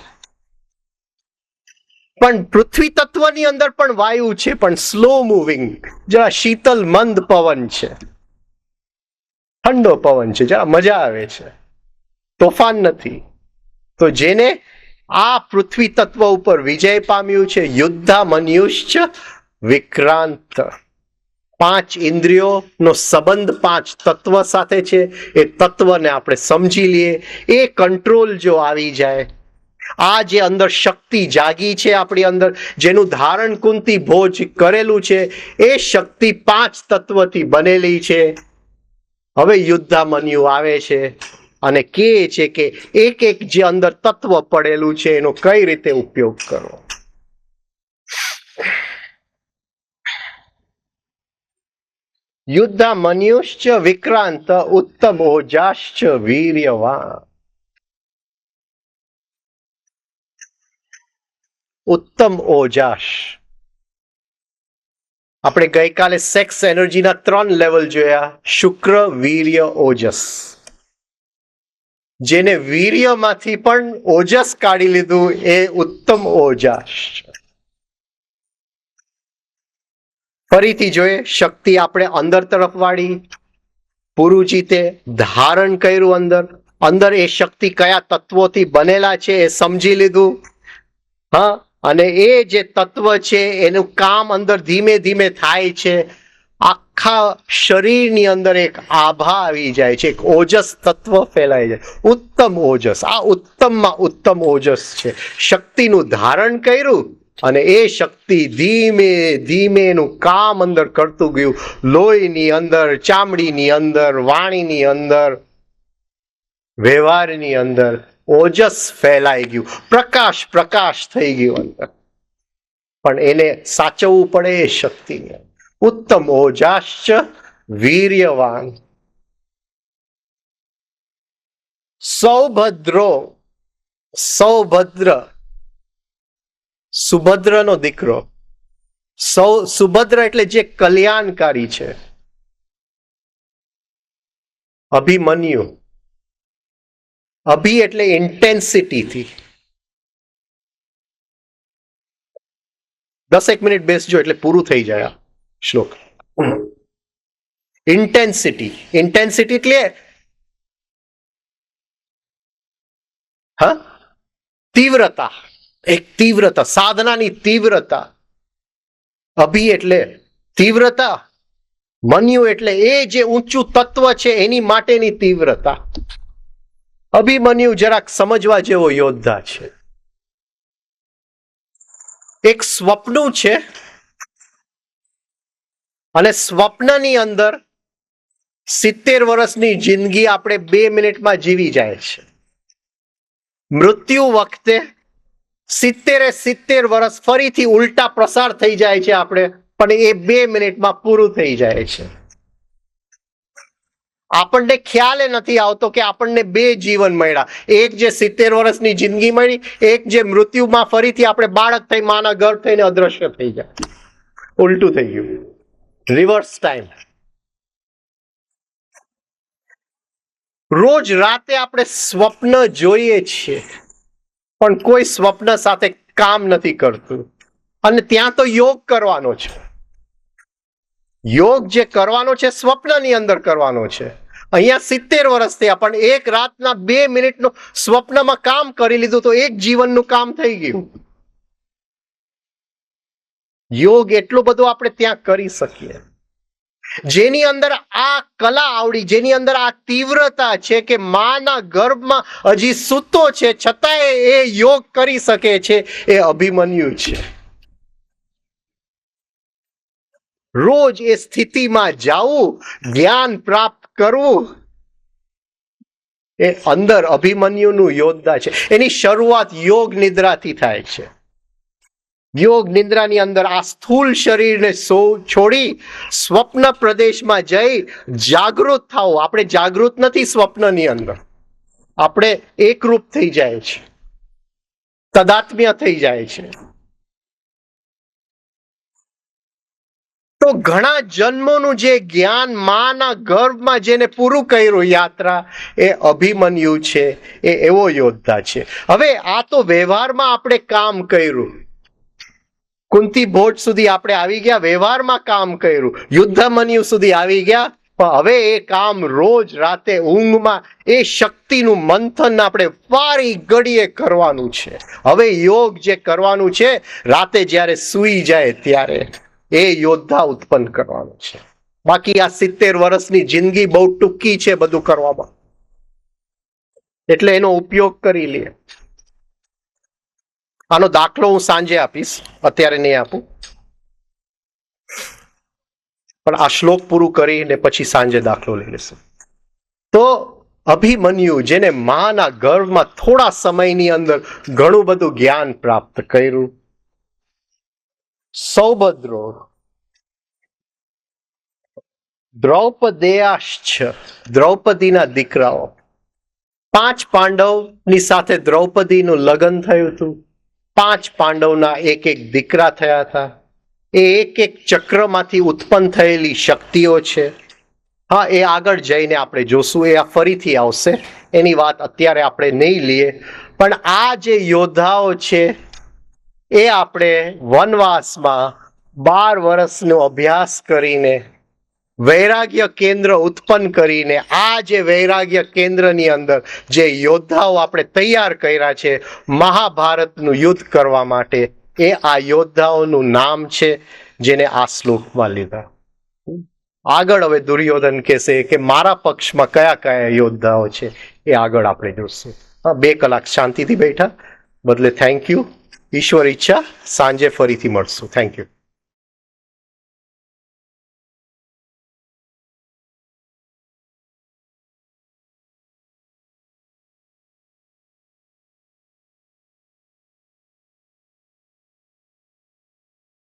પણ પૃથ્વી તત્વની અંદર પણ વાયુ છે, પણ સ્લો મૂવિંગ, જરા શીતલ મંદ પવન છે, ઠંડો પવન છે, જરા મજા આવે છે, તોફાન નથી. તો જેને આ પૃથ્વી તત્વ ઉપર વિજય પામ્યું છે, યુદ્ધામન્યુશ્ચ વિક્રાંત. પાંચ ઇન્દ્રિયોનો સંબંધ પાંચ તત્વ સાથે છે. એ તત્વને આપણે સમજી લઈએ. એ કંટ્રોલ જો આવી જાય, આ જે અંદર શક્તિ જાગી છે આપણી અંદર, જેનું ધારણ કુંતી ભોજ કરેલું છે, એ શક્તિ પાંચ તત્વથી બનેલી છે. હવે યુદ્ધામન્યુ આવે છે અને કહે છે કે એક એક જે અંદર તત્વ પડેલું છે એનો કઈ રીતે ઉપયોગ કરવો. યુદ્ધામન્યુશ્ચ વિક્રાંત ઉત્તમ ઓજાશ્ચ વીર્યવાન. ઉત્તમ ઓજાશ. આપણે ગઈકાલે સેક્સ એનર્જીના 3 લેવલ જોયા, શુક્ર, વીર્ય, ઓજસ. જેને વીર્યમાંથી પણ ઓજસ કાઢી લીધું એ ઉત્તમ ઓજાશ. ફરીથી જોઈએ, શક્તિ આપણે અંદર તરફ વાળી, પુરુજીતે ધારણ કર્યું અંદર, અંદર એ શક્તિ કયા તત્વોથી બનેલા છે એ સમજી લીધું. હા, અને એ જે તત્વ છે એનું કામ અંદર ધીમે ધીમે થાય છે. આખા શરીરની અંદર એક આભા આવી જાય છે, એક ઓજસ તત્વ ફેલાઈ જાય, ઉત્તમ ઓજસ. આ ઉત્તમમાં ઉત્તમ ઓજસ છે. શક્તિનું ધારણ કર્યું અને એ શક્તિ ધીમે ધીમે એનું કામ અંદર કરતું ગયું. લોહીની અંદર, ચામડીની અંદર, વાણીની અંદર, વ્યવહારની અંદર ઓજસ ફેલાઈ ગયું, પ્રકાશ પ્રકાશ થઈ ગયું અંદર. પણ એને સાચવવું પડે એ શક્તિને. ઉત્તમ ઓજાશ્ચ વીર્યવાન. સૌભદ્રો, સૌભદ્ર, સુભદ્રનો દીકરો. સુભદ્ર એટલે જે કલ્યાણકારી છે. અભિમન્યુ, અભિ એટલે ઇન્ટેન્સિટીથી. 10 મિનિટ બેસજો એટલે પૂરું થઈ જાય આ શ્લોક. ઇન્ટેન્સિટી, ઇન્ટેન્સિટી એટલે તીવ્રતા, એક તીવ્રતા, સાધનાની તીવ્રતા. અભિ એટલે તીવ્રતા, મન્યુ એટલે એ જે ઊંચું તત્વ છે એની માટેની તીવ્રતા. અભિમન્યુ જરાક સમજવા જેવો યોદ્ધા છે. એક સ્વપ્ન છે અને સ્વપ્નની અંદર 70 વર્ષની જિંદગી આપણે 2 મિનિટમાં જીવી જાય છે. મૃત્યુ વખતે 70 વર્ષ ફરીથી ઉલટા પ્રસાર થઈ જાય છે આપણે, પણ એ 2 મિનિટમાં પૂરું થઈ જાય છે. આપણને ખ્યાલ નથી આવતો કે આપણને 2 જીવન મળ્યા. એક જે 70 વર્ષની જિંદગી મળી, એક જે મૃત્યુમાં ફરીથી આપણે બાળક થઈ માના ગર્ભ થઈને અદ્રશ્ય થઈ જાય. ઉલટું થઈ ગયું, રિવર્સ ટાઈમ. રોજ રાતે આપણે સ્વપ્ન જોઈએ છીએ, પણ કોઈ સ્વપ્ન સાથે કામ નથી કરતું. અને ત્યાં તો યોગ કરવાનો છે. યોગ જે કરવાનો છે સ્વપ્નની અંદર કરવાનો છે. અહીંયા 70 વર્ષ થયા, પણ એક રાતના 2 મિનિટનું સ્વપ્નમાં કામ કરી લીધું તો એક જીવનનું કામ થઈ ગયું. યોગ એટલું બધું આપણે ત્યાં કરી શકીએ, જેની અંદર આ કલા આવડી, જેની અંદર આ તીવ્રતા છે કે માના ગર્ભમાં હજી સૂતો છે છતાંય એ યોગ કરી શકે છે, એ અભિમન્યુ છે. રોજ એ સ્થિતિમાં જાવું, જ્ઞાન પ્રાપ્ત કરવું, એ અંદર અભિમન્યુનું યોદ્ધા છે. એની શરૂઆત યોગ નિદ્રાથી થાય છે. યોગ નિદ્રાની અંદર આ સ્થૂળ શરીરને છોડી સ્વપ્ન પ્રદેશમાં જઈ જાગૃત થાઓ. આપણે જાગૃત નથી સ્વપ્નની અંદર, આપણે એકરૂપ થઈ જાય છે, તદાત્મ્ય થઈ જાય છે. તો ઘણા જન્મોનું જે જ્ઞાન માના ગર્ભમાં જેને પૂરું કર્યું યાત્રા, એ અભિમન્યુ છે, એ એવો યોદ્ધા છે. હવે આ તો વ્યવહારમાં આપણે કામ કર્યું, કુંતી ભોજ સુધી આપણે આવી ગયા, વ્યવહારમાં કામ કર્યું, યુદ્ધમન્યુ સુધી આવી ગયા, પણ હવે એ કામ રોજ રાતે ઊંઘમાં એ શક્તિનું મંથન આપણે વારી ઘડીએ કરવાનું છે. હવે યોગ જે કરવાનું છે રાતે જ્યારે સૂઈ જાય ત્યારે એ યોદ્ધા ઉત્પન્ન કરવાનો છે. બાકી આ 70 વર્ષની જિંદગી બહુ ટૂંકી છે બધું કરવામાં, એટલે એનો ઉપયોગ કરી લે. આનો દાખલો હું સાંજે આપીશ, અત્યારે નહીં આપું, પણ આ શ્લોક પૂરું કરીને પછી સાંજે દાખલો લઈ લેશું. તો અભિમન્યુ જેને માના ગર્ભમાં થોડા સમયની અંદર ઘણું બધું જ્ઞાન પ્રાપ્ત કર્યું, સૌભદ્રો, દ્રૌપદેયાશ્ચ, દ્રૌપદીના દીકરાઓ, 5 પાંડવની સાથે દ્રૌપદીનું લગ્ન થયું હતું. 5 પાંડવના એક દીકરા થયા હતા. એ એક ચક્રમાંથી ઉત્પન્ન થયેલી શક્તિઓ છે. હા, એ આગળ જઈને આપણે જોશું, એ ફરીથી આવશે, એની વાત અત્યારે આપણે નહીં લઈએ. પણ આ જે યોદ્ધાઓ છે એ આપણે વનવાસમાં 12 વર્ષનો અભ્યાસ કરીને વૈરાગ્ય કેન્દ્ર ઉત્પન્ન કરીને, આ જે વૈરાગ્ય કેન્દ્રની અંદર જે યોદ્ધાઓ આપણે તૈયાર કર્યા છે મહાભારતનું યુદ્ધ કરવા માટે, એ આ યોદ્ધાઓનું નામ છે જેને આ શ્લોકમાં લીધા. આગળ હવે દુર્યોધન કહેશે કે મારા પક્ષમાં કયા કયા યોદ્ધાઓ છે, એ આગળ આપણે જોશું. 2 કલાક શાંતિથી બેઠા, બદલે થેન્ક યુ. ઈશ્વર ઈચ્છા સાંજે ફરીથી મળશું. Thank you.